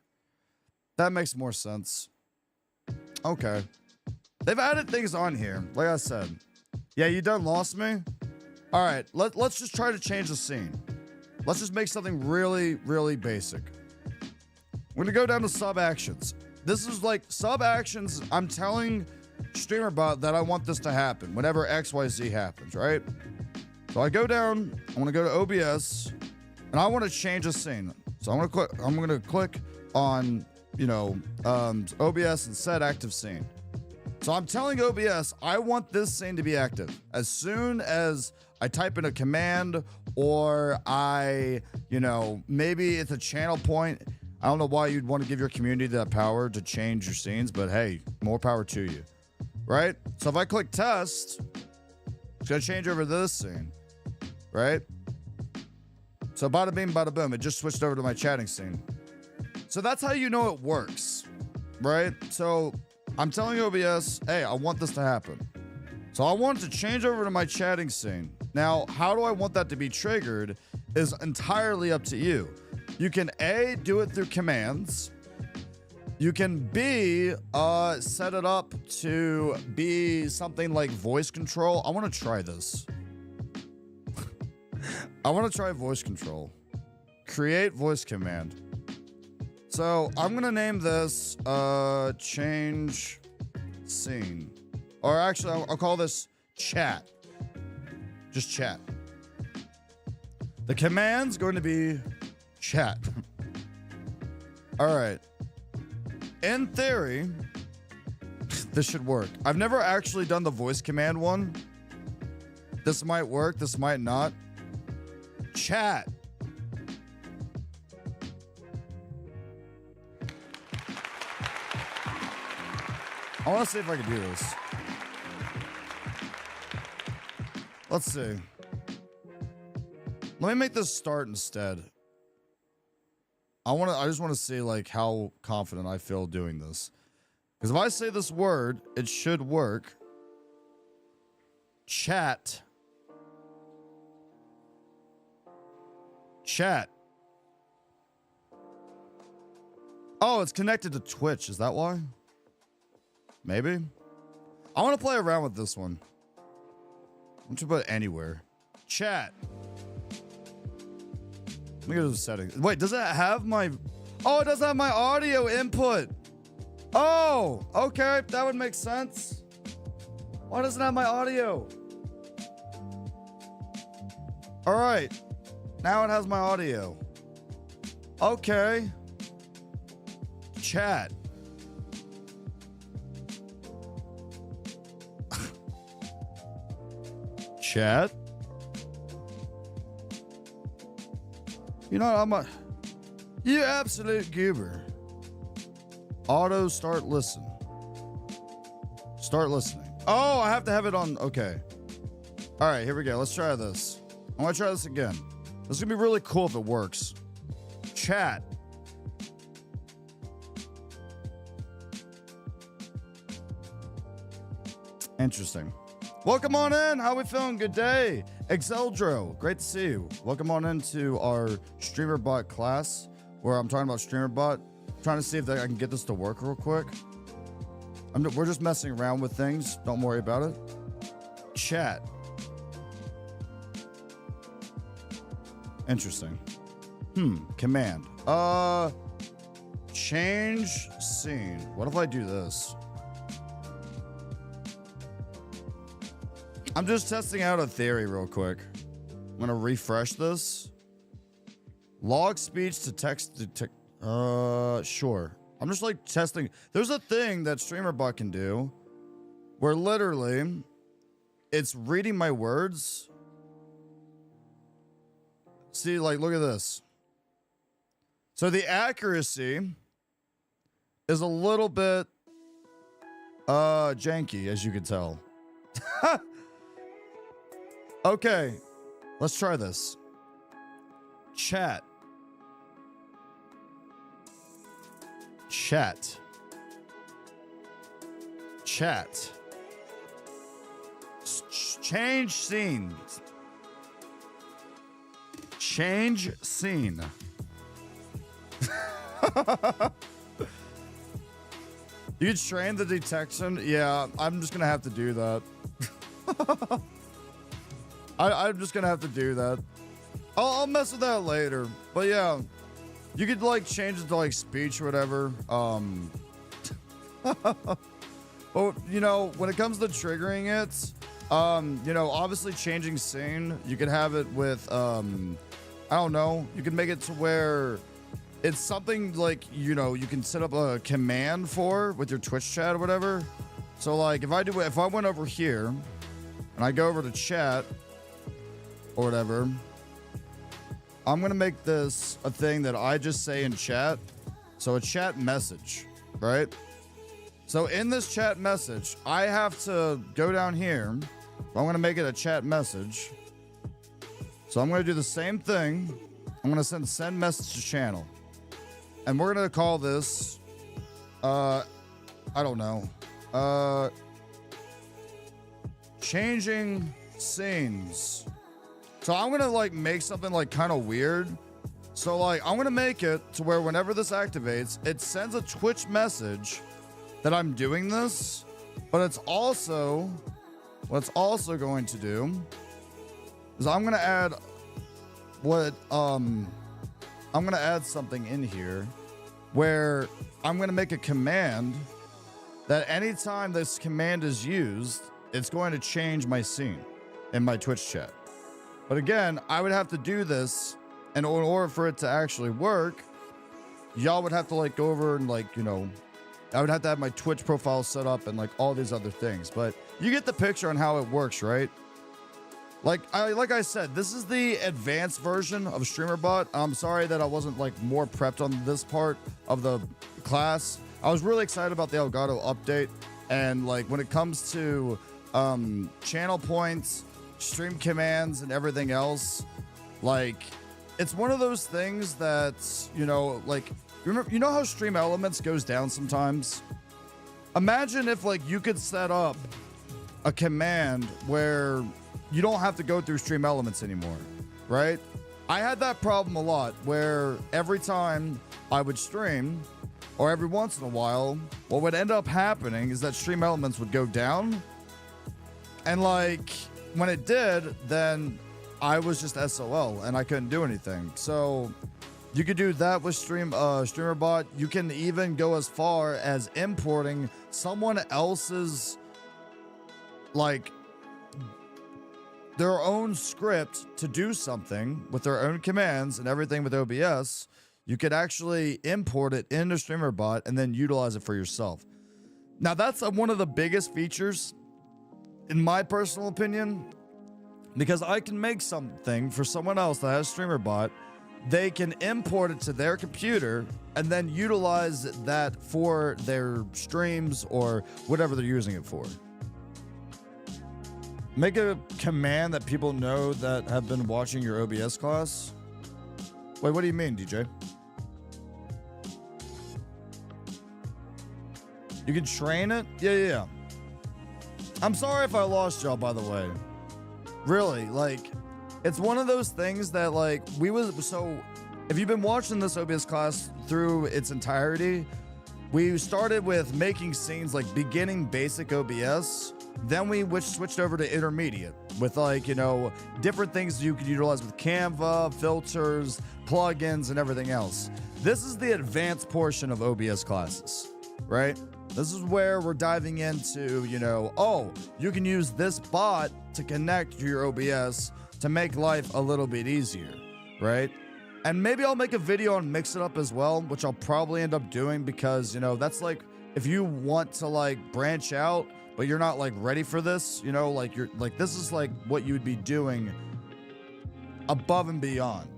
That makes more sense. Okay, they've added things on here. Like I said, yeah, you done lost me. All right, let's just try to change the scene. Let's just make something really, really basic. We're gonna go down to sub actions. This is like sub actions. I'm telling StreamerBot that I want this to happen whenever XYZ happens, right? So I go down, I want to go to OBS, and I want to change a scene. So I'm gonna click on, you know, OBS and set active scene. So I'm telling OBS, I want this scene to be active. As soon as I type in a command or I, maybe it's a channel point. I don't know why you'd want to give your community that power to change your scenes, but hey, more power to you, right? So if I click test, it's gonna change over to this scene, right? So bada bing, bada boom, it just switched over to my chatting scene. So that's how you know it works, right? So I'm telling OBS, hey, I want this to happen. So I want it to change over to my chatting scene. Now, how do I want that to be triggered is entirely up to you. You can A, do it through commands. You can B, set it up to be something like voice control. I want to try this. I want to try voice control. Create voice command. So I'm going to name this change scene. Or actually, I'll call this chat. Just chat. The command's going to be chat. All right. In theory, this should work. I've never actually done the voice command one. This might work. This might not. Chat. I want to see if I can do this. Let's see. Let me make this start instead. I just want to see like how confident I feel doing this. Because if I say this word, it should work. Chat. Chat. Oh, it's connected to Twitch. Is that why? Maybe. I want to play around with this one. I want you to put it anywhere. Chat. Let me go to the settings. Wait, does that have my... Oh, it does have my audio input. Oh, okay. That would make sense. Why doesn't it have my audio? All right. Now it has my audio. Okay. Chat. Chat. You know, you absolute goober. Auto start listen. Start listening. Oh, I have to have it on. Okay. All right, here we go. Let's try this. I want to try this again. This is going to be really cool if it works. Chat. Interesting. Welcome on in. How we feeling? Good day. Exeldro, great to see you. Welcome on into our StreamerBot class where I'm talking about StreamerBot. Trying to see if I can get this to work real quick. We're just messing around with things. Don't worry about it. Chat. Interesting. Command. Change scene. What if I do this? I'm just testing out a theory real quick. I'm gonna refresh this. Log speech to text detect. Sure. I'm just like testing. There's a thing that StreamerBot can do where literally it's reading my words. See, like, look at this. So the accuracy is a little bit janky, as you can tell. Okay, let's try this. Chat. Chat. Chat. Change scene. Change scene. You train the detection? Yeah, I'm just gonna have to do that. I'm just gonna have to do that. I'll mess with that later. But yeah, you could like change it to like speech or whatever. But you know, when it comes to triggering it, you know, obviously changing scene, you could have it with I don't know, you can make it to where it's something like, you know, you can set up a command for with your Twitch chat or whatever. So like if I went over here and I go over to chat or whatever, I'm going to make this a thing that I just say in chat. So a chat message, right? So in this chat message, I have to go down here. I'm going to make it a chat message. So I'm going to do the same thing. I'm going to send message to channel. And we're going to call this, I don't know, changing scenes. So I'm going to like make something like kind of weird. So like I'm going to make it to where whenever this activates, it sends a Twitch message that I'm doing this, but it's also, what it's also going to do is I'm going to add I'm going to add something in here where I'm going to make a command that anytime this command is used, it's going to change my scene in my Twitch chat. But again, I would have to do this, and in order for it to actually work, y'all would have to like go over and like, you know, I would have to have my Twitch profile set up and like all these other things. But you get the picture on how it works, right? Like I said, this is the advanced version of StreamerBot. I'm sorry that I wasn't like more prepped on this part of the class. I was really excited about the Elgato update, and like when it comes to channel points, stream commands, and everything else, like it's one of those things that, you know, like remember, you know how Stream Elements goes down sometimes? Imagine if like you could set up a command where you don't have to go through Stream Elements anymore, right? I had that problem a lot where every time I would stream, or every once in a while, what would end up happening is that Stream Elements would go down. And like when it did, then I was just SOL and I couldn't do anything. So you could do that with StreamerBot. You can even go as far as importing someone else's like their own script to do something with their own commands and everything with OBS. You could actually import it into StreamerBot and then utilize it for yourself. Now that's one of the biggest features in my personal opinion, because I can make something for someone else that has StreamerBot. They can import it to their computer and then utilize that for their streams or whatever they're using it for. Make a command that people know that have been watching your OBS class. Wait, what do you mean, DJ? You can train it? Yeah. I'm sorry if I lost y'all, by the way. Really, like, it's one of those things that, like, so if you've been watching this OBS class through its entirety, we started with making scenes like beginning basic OBS. Then we switched over to intermediate with like, you know, different things you could utilize with Canva, filters, plugins, and everything else. This is the advanced portion of OBS classes, right? This is where we're diving into, you know, oh, you can use this bot to connect to your OBS to make life a little bit easier, right? And maybe I'll make a video on Mix It Up as well, which I'll probably end up doing because, you know, that's like, if you want to like branch out, but you're not like ready for this, you know, like you're like, this is like what you would be doing above and beyond.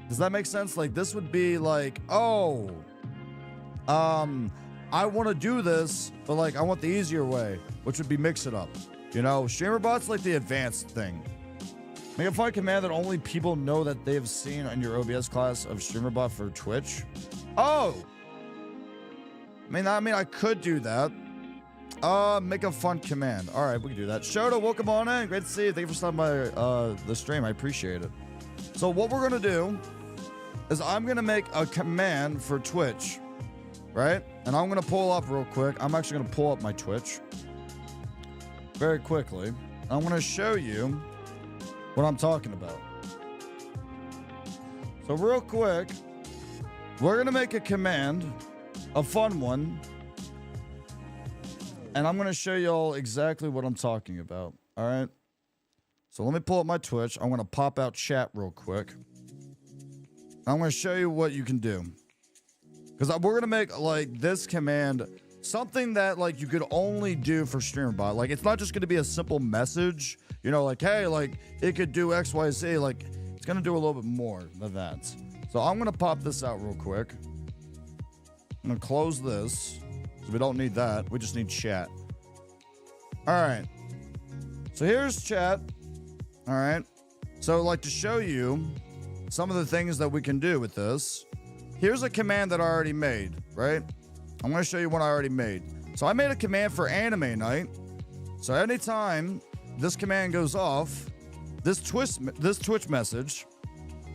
Does that make sense? Like this would be like, oh, I want to do this, but like I want the easier way, which would be Mix It Up. You know, StreamerBot's like the advanced thing. Make a fun command that only people know that they've seen on your OBS class of StreamerBot for Twitch. Oh, I mean, I could do that. Make a fun command. All right, we can do that. Shota, welcome on in. Great to see you. Thank you for stopping by the stream. I appreciate it. So what we're gonna do is I'm gonna make a command for Twitch, right? And I'm gonna pull up real quick. I'm actually gonna pull up my Twitch very quickly. I'm gonna show you what I'm talking about. So real quick, we're gonna make a command, a fun one. And I'm going to show y'all exactly what I'm talking about. All right. So let me pull up my Twitch. I'm going to pop out chat real quick. I'm going to show you what you can do. Because we're going to make like this command something that like you could only do for StreamerBot. Like it's not just going to be a simple message, you know, like, hey, like it could do XYZ. Like it's going to do a little bit more than that. So I'm going to pop this out real quick. I'm going to close this because we don't need that. We just need chat. All right. So here's chat. All right. So like to show you some of the things that we can do with this. Here's a command that I already made, right? I'm going to show you what I already made. So I made a command for anime night. So anytime this command goes off, this Twitch message,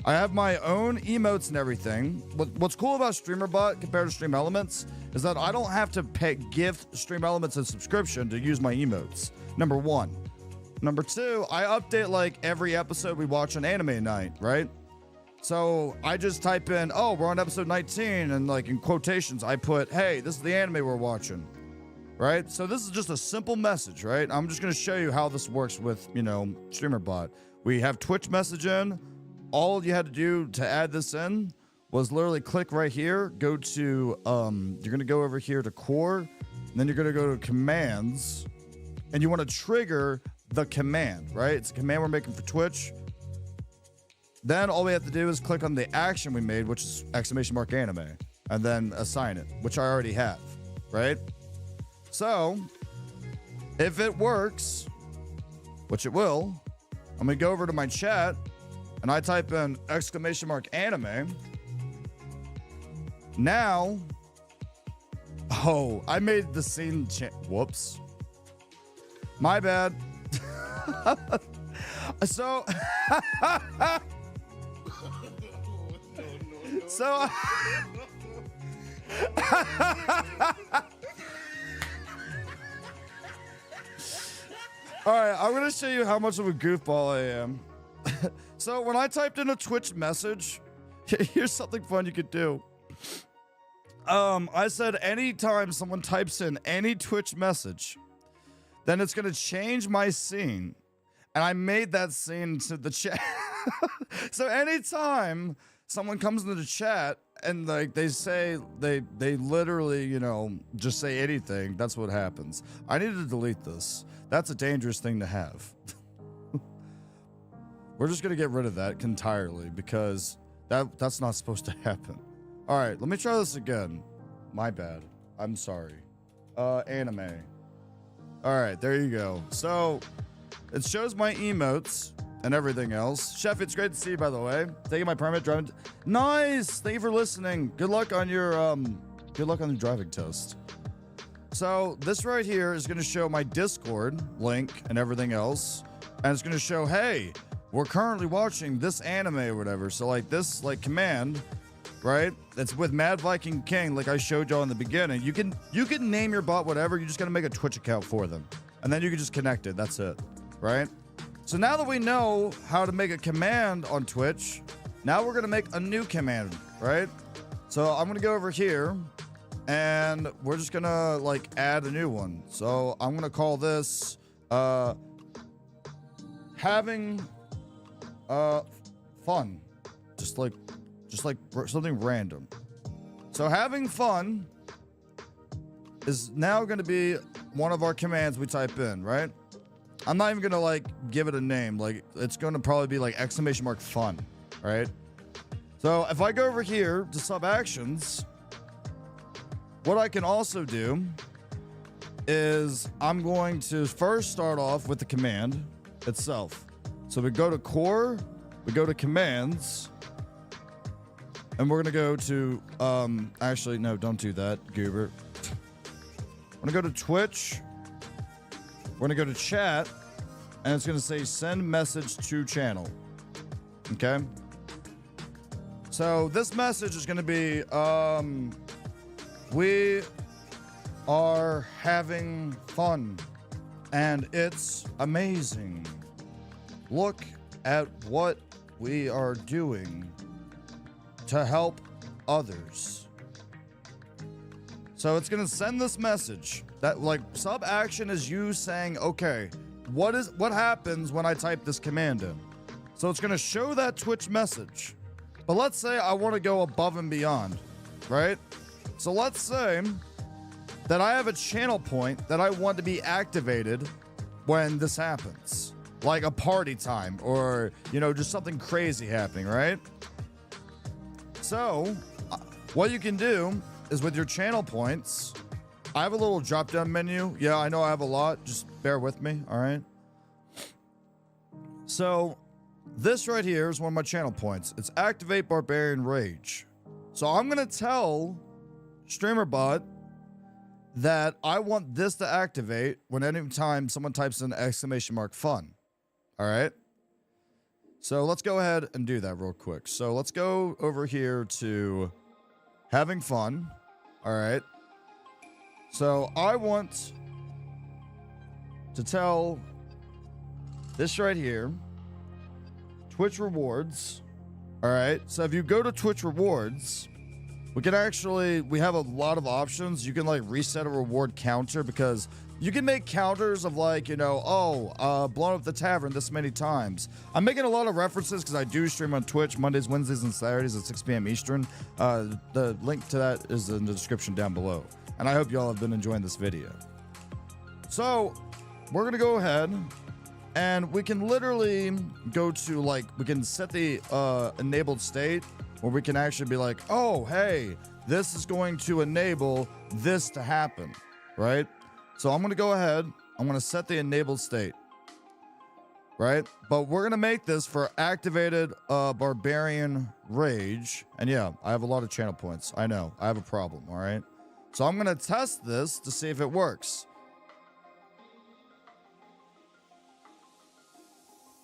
I have my own emotes and everything. What's cool about StreamerBot compared to Stream Elements is that I don't have to gift Stream Elements a subscription to use my emotes. Number one. Number two, I update like every episode we watch on anime night, right? So I just type in, oh, we're on episode 19, and like in quotations, I put, hey, this is the anime we're watching, right? So this is just a simple message, right? I'm just going to show you how this works with, you know, StreamerBot. We have Twitch message in. All you had to do to add this in was literally click right here, go to, you're going to go over here to core, and then you're going to go to commands, and you want to trigger the command, right? It's a command we're making for Twitch. Then all we have to do is click on the action we made, which is !anime, and then assign it, which I already have, right? So if it works, which it will, I'm gonna go over to my chat and I type in !anime. Now, oh, I made the scene whoops. My bad. So so all right, I'm gonna show you how much of a goofball I am. So when I typed in a Twitch message, here's something fun you could do. I said anytime someone types in any Twitch message, then it's gonna change my scene. And I made that scene to the chat. So anytime someone comes into the chat and like they say they literally, you know, just say anything, that's what happens. I need to delete this. That's a dangerous thing to have. We're just gonna get rid of that entirely because that's not supposed to happen. All right, let me try this again. My bad. I'm sorry. Anime. All right, there you go. So it shows my emotes and everything else. Chef, it's great to see you, by the way. Taking my permit, driving. Nice. Thank you for listening. Good luck on your driving test. So this right here is going to show my Discord link and everything else, and it's going to show, hey, we're currently watching this anime or whatever. So like this like command, right? That's with Mad Viking King, like I showed y'all in the beginning. You can name your bot whatever. You just got to make a Twitch account for them, and then you can just connect it. That's it. Right? So now that we know how to make a command on Twitch, now we're going to make a new command, right? So I'm going to go over here and we're just going to like add a new one. So I'm going to call this having fun. Just like something random. So having fun is now going to be one of our commands we type in, right? I'm not even gonna like give it a name. Like it's gonna probably be like !fun, right? So if I go over here to sub actions, what I can also do is I'm going to first start off with the command itself. So we go to core, we go to commands, and we're gonna go to actually no, don't do that, Goober. I'm gonna go to Twitch. We're gonna go to chat, and it's gonna say send message to channel. Okay. So this message is gonna be, we are having fun, and it's amazing. Look at what we are doing to help others. So it's gonna send this message. That like sub action is you saying, okay, what happens when I type this command in? So it's gonna show that Twitch message. But let's say I want to go above and beyond, right? So let's say that I have a channel point that I want to be activated when this happens. Like a party time or, you know, just something crazy happening, right? So, what you can do is with your channel points, I have a little drop down menu. Yeah, I know I have a lot. Just bear with me, all right? So, this right here is one of my channel points. It's Activate Barbarian Rage. So, I'm going to tell StreamerBot that I want this to activate when anytime someone types in !fun. All right? So, let's go ahead and do that real quick. So, let's go over here to having fun. All right? So, I want to tell this right here, Twitch rewards. All right. So if you go to Twitch rewards, we have a lot of options. You can like reset a reward counter because you can make counters of like, you know, blown up the tavern this many times. I'm making a lot of references because I do stream on Twitch Mondays, Wednesdays, and Saturdays at 6 p.m. Eastern. The link to that is in the description down below. And I hope y'all have been enjoying this video. So we're going to go ahead and we can literally go to like, we can set the enabled state where we can actually be like, oh, hey, this is going to enable this to happen, right? So I'm going to go ahead. I'm going to set the enabled state, right? But we're going to make this for activated Barbarian Rage. And yeah, I have a lot of channel points. I know. I have a problem, all right? So I'm going to test this to see if it works.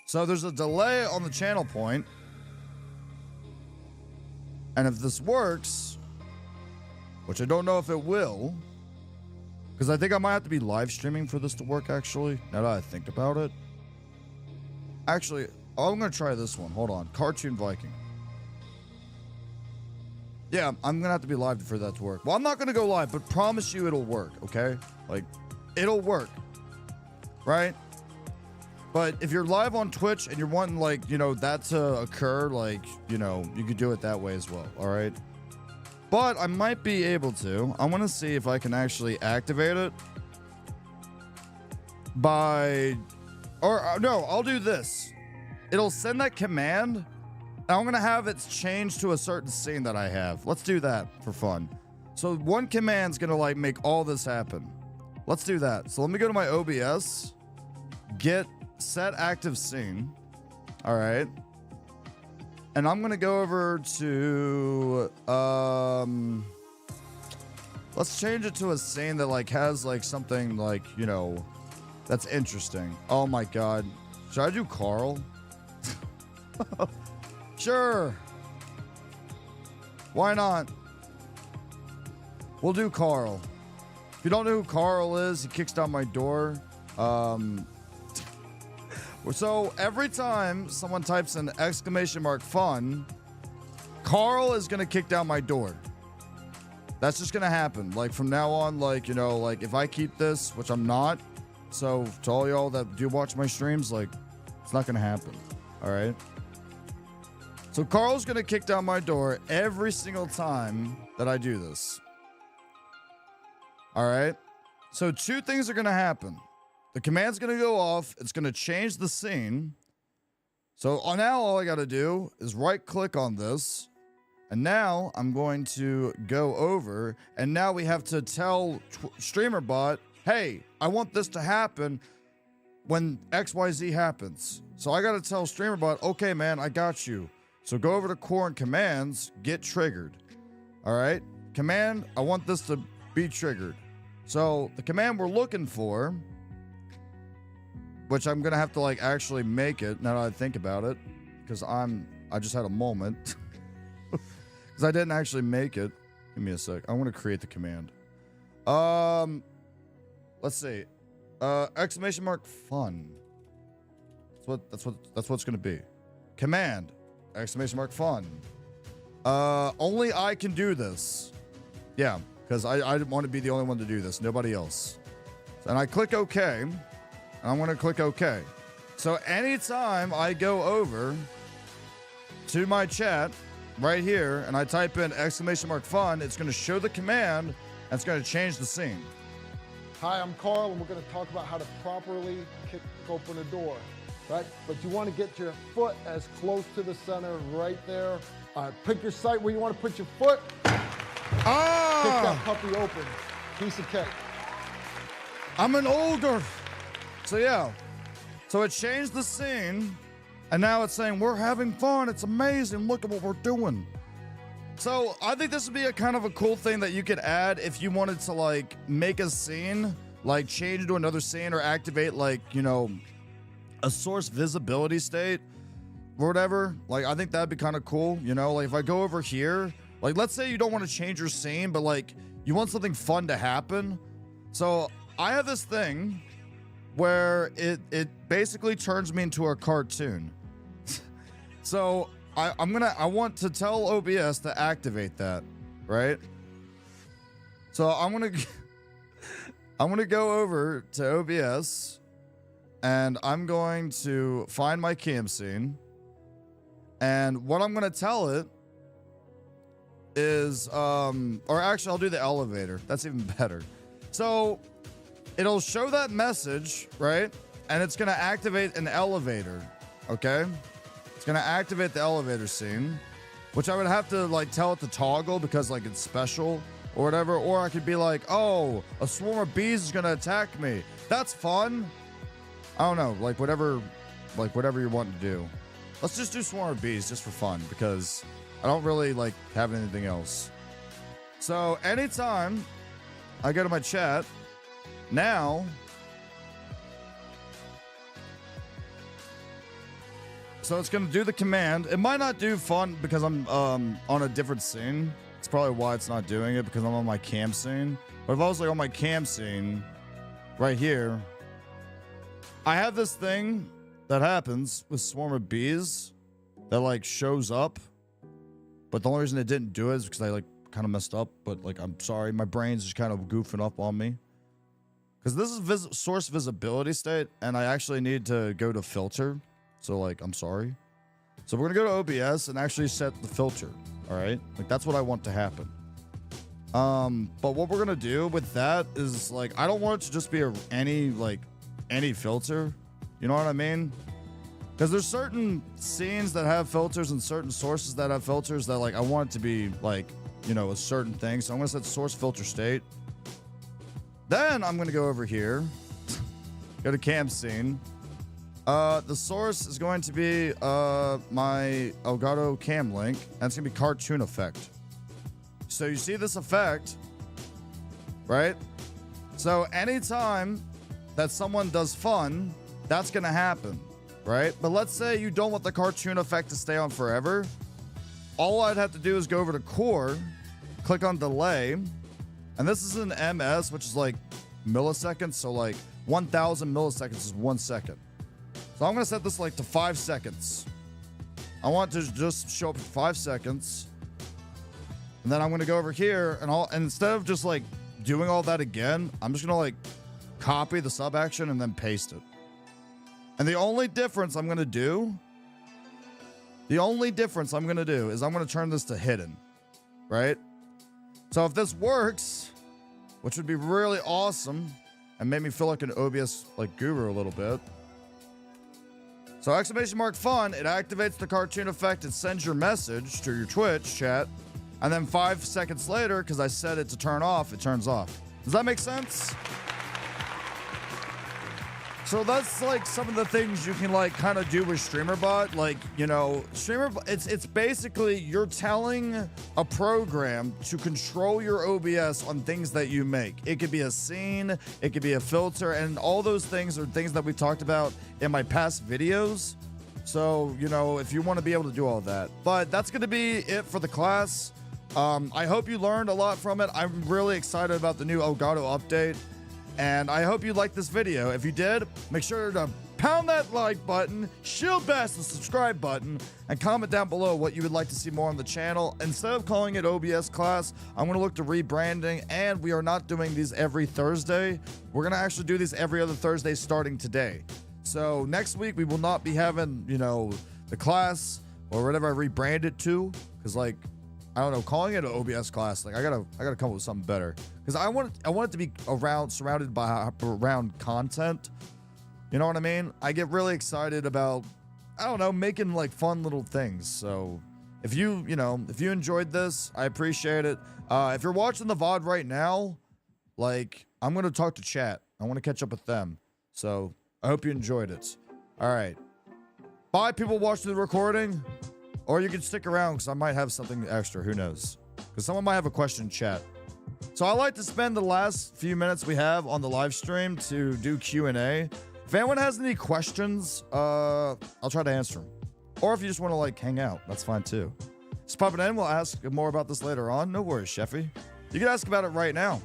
So there's a delay on the channel point. And if this works, which I don't know if it will, because I think I might have to be live streaming for this to work, actually, now that I think about it. Actually, I'm going to try this one. Hold on. Cartoon Viking. Yeah, I'm going to have to be live for that to work. Well, I'm not going to go live, but promise you it'll work, okay? Like, it'll work. Right? But if you're live on Twitch and you're wanting, like, you know, that to occur, like, you know, you could do it that way as well, all right? But I might be able to. I want to see if I can actually activate it by... Or, no, I'll do this. It'll send that command, and I'm going to have it changed to a certain scene that I have. Let's do that for fun. So one command's going to, like, make all this happen. Let's do that. So let me go to my OBS, get... set active scene. All right. And I'm going to go over to, let's change it to a scene that like has like something like, you know, that's interesting. Oh my God. Should I do Carl? Sure. Why not? We'll do Carl. If you don't know who Carl is, he kicks down my door. So every time someone types in !fun, Carl is going to kick down my door. That's just going to happen. Like from now on, like, you know, like if I keep this, which I'm not. So to all y'all that do watch my streams, like it's not going to happen. All right. So Carl's going to kick down my door every single time that I do this. All right. So two things are going to happen. The command's going to go off. It's going to change the scene. So now all I got to do is right click on this. And now I'm going to go over. And now we have to tell StreamerBot, hey, I want this to happen when XYZ happens. So I got to tell StreamerBot, okay, man, I got you. So go over to core and commands, get triggered. All right. Command, I want this to be triggered. So the command we're looking for, which I'm going to have to like actually make it now that I think about it, because I just had a moment because I didn't actually make it. Give me a sec. I want to create the command. Let's see. !fun. That's what it's going to be. Command. !fun. Only I can do this. Yeah, because I didn't want to be the only one to do this. Nobody else. And I click OK. I'm going to click OK. So anytime I go over to my chat right here and I type in !fun, it's going to show the command That's going to change the scene. Hi, I'm Carl, and we're going to talk about how to properly kick open a door, right? But you want to get your foot as close to the center right there. All right, pick your site where you want to put your foot. Kick that puppy open. Piece of cake. I'm an ogre. So yeah. So it changed the scene, and now it's saying we're having fun. It's amazing. Look at what we're doing. So I think this would be a kind of a cool thing that you could add if you wanted to like make a scene, like change into another scene or activate like, you know, a source visibility state or whatever. Like, I think that'd be kind of cool. You know, like if I go over here, like let's say you don't want to change your scene, but like you want something fun to happen. So I have this thing where it basically turns me into a cartoon. So I want to tell OBS to activate that, right? So I'm gonna go over to OBS, and I'm going to find my cam scene, and what I'm gonna tell it is, or actually I'll do the elevator. That's even better. So it'll show that message, right? And it's gonna activate an elevator, okay? It's gonna activate the elevator scene, which I would have to like tell it to toggle because like it's special or whatever. Or I could be like, oh, a swarm of bees is gonna attack me. That's fun. I don't know, like whatever you want to do. Let's just do swarm of bees just for fun because I don't really like have anything else. So anytime I go to my chat, now so it's going to do the command. It might not do fun because I'm on a different scene. It's probably why it's not doing it because I'm on my cam scene. But if I was like on my cam scene right here, I have this thing that happens with swarm of bees that like shows up. But the only reason it didn't do it is because I like kind of messed up. But like, I'm sorry, my brain's just kind of goofing up on me. Because this is source visibility state, and I actually need to go to filter. So like, I'm sorry. So we're gonna go to OBS and actually set the filter. All right, like that's what I want to happen. But what we're gonna do with that is like, I don't want it to just be any filter. You know what I mean? Because there's certain scenes that have filters and certain sources that have filters that like I want it to be like, you know, a certain thing. So I'm gonna set source filter state. Then I'm gonna go over here, go to cam scene. The source is going to be my Elgato cam link, and it's gonna be cartoon effect. So you see this effect, right? So anytime that someone does fun, that's gonna happen, right? But let's say you don't want the cartoon effect to stay on forever. All I'd have to do is go over to core, click on delay, and this is an MS, which is like milliseconds. So like 1,000 milliseconds is 1 second. So I'm gonna set this like to 5 seconds. I want to just show up for 5 seconds. And then I'm gonna go over here and instead of just like doing all that again, I'm just gonna like copy the sub action and then paste it. And the only difference I'm gonna do is I'm gonna turn this to hidden, right? So if this works, which would be really awesome and make me feel like an OBS like guru a little bit. So exclamation mark fun, it activates the cartoon effect, it sends your message to your Twitch chat, and then 5 seconds later, because I set it to turn off, it turns off. Does that make sense? So that's like some of the things you can like kind of do with StreamerBot. Like, you know, it's basically you're telling a program to control your OBS on things that you make. It could be a scene, it could be a filter, and all those things are things that we talked about in my past videos. So, you know, if you want to be able to do all that. But that's going to be it for the class. I hope you learned a lot from it. I'm really excited about the new Elgato update. And I hope you liked this video. If you did, make sure to pound that like button, shield bash the subscribe button, and comment down below what you would like to see more on the channel. Instead of calling it OBS class, I'm going to look to rebranding, and we are not doing these every Thursday. We're going to actually do these every other Thursday starting today. So next week, we will not be having, you know, the class or whatever I rebrand it to, because like I don't know, calling it an OBS class, like I gotta come up with something better, because I want it to be surrounded by around content. You know what I mean? I get really excited about, I don't know, making like fun little things. So if you enjoyed this, I appreciate it. If you're watching the VOD right now, like, I'm gonna talk to chat. I want to catch up with them. So I hope you enjoyed it. All right. Bye, people watching the recording. Or you can stick around because I might have something extra. Who knows? Because someone might have a question in chat. So I like to spend the last few minutes we have on the live stream to do Q&A. If anyone has any questions, I'll try to answer them. Or if you just want to like hang out, that's fine too. Just pop it in. We'll ask more about this later on. No worries, Sheffy. You can ask about it right now.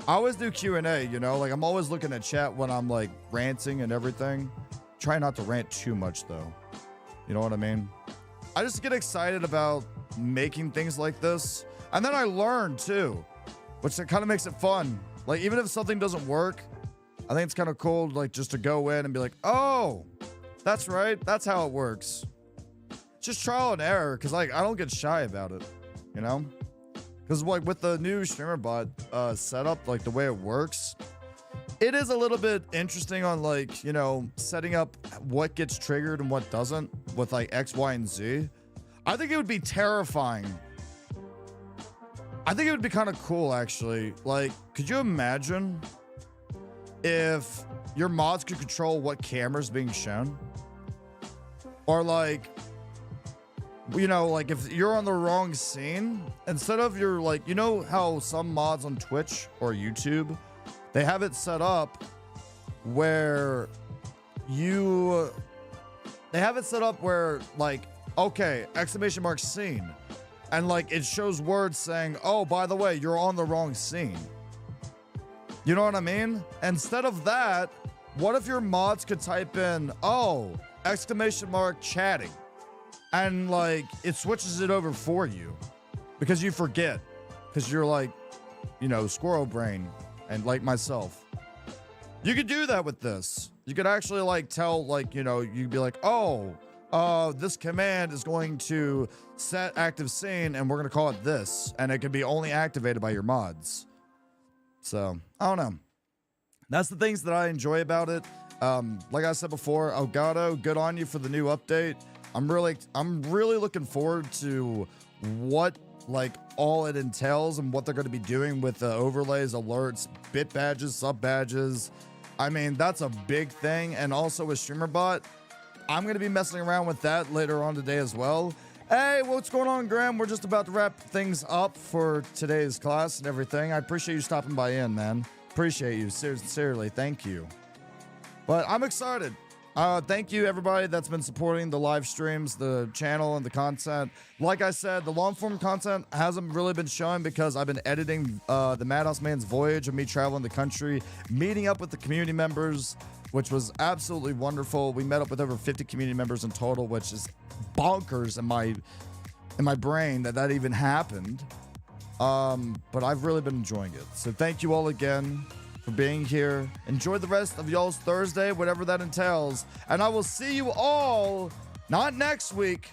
I always do Q&A, you know? Like, I'm always looking at chat when I'm like ranting and everything. Try not to rant too much though. You know what I mean? I just get excited about making things like this. And then I learn too, which kind of makes it fun. Like, even if something doesn't work, I think it's kind of cool, like, just to go in and be like, oh, that's right. That's how it works. Just trial and error. Cause like, I don't get shy about it, you know? Cause like with the new streamer bot setup, like the way it works, it is a little bit interesting on like, you know, setting up what gets triggered and what doesn't with like X, Y, and Z. I think it would be terrifying. I think it would be kind of cool, actually. Like, could you imagine if your mods could control what camera's being shown? Or like, you know, like if you're on the wrong scene, instead of your like, you know how some mods on Twitch or YouTube, they have it set up where like, okay, exclamation mark scene. And like, it shows words saying, oh, by the way, you're on the wrong scene. You know what I mean? Instead of that, what if your mods could type in, oh, exclamation mark chatting. And like, it switches it over for you because you forget, because you're like, you know, squirrel brain. And like myself, you could do that with this. You could actually like tell, like, you know, you'd be like, oh, this command is going to set active scene and we're going to call it this. And it can be only activated by your mods. So I don't know. That's the things that I enjoy about it. Like I said before, Elgato, good on you for the new update. I'm really looking forward to what like all it entails and what they're going to be doing with the overlays, alerts, bit badges, sub badges. I mean, that's a big thing. And also with StreamerBot, I'm going to be messing around with that later on today as well. Hey, what's going on, Graham? We're just about to wrap things up for today's class and everything. I appreciate you stopping by in, man. Appreciate you. Sincerely. Thank you. But I'm excited. Thank you, everybody that's been supporting the live streams, the channel, and the content. Like I said, the long-form content hasn't really been showing because I've been editing the Madhouse Man's Voyage of me traveling the country, meeting up with the community members, which was absolutely wonderful. We met up with over 50 community members in total, which is bonkers in my brain that even happened. But I've really been enjoying it. So thank you all again for being here. Enjoy the rest of y'all's Thursday, whatever that entails. And I will see you all, not next week,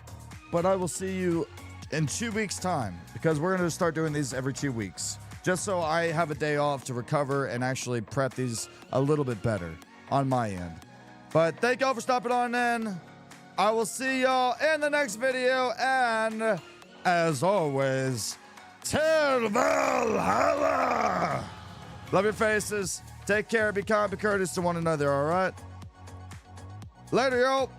but I will see you in 2 weeks' time, because we're going to start doing these every 2 weeks, just so I have a day off to recover and actually prep these a little bit better on my end. But thank y'all for stopping on in. I will see y'all in the next video. And as always, till Valhalla! Love your faces. Take care. Be kind. Be courteous to one another. All right. Later, y'all.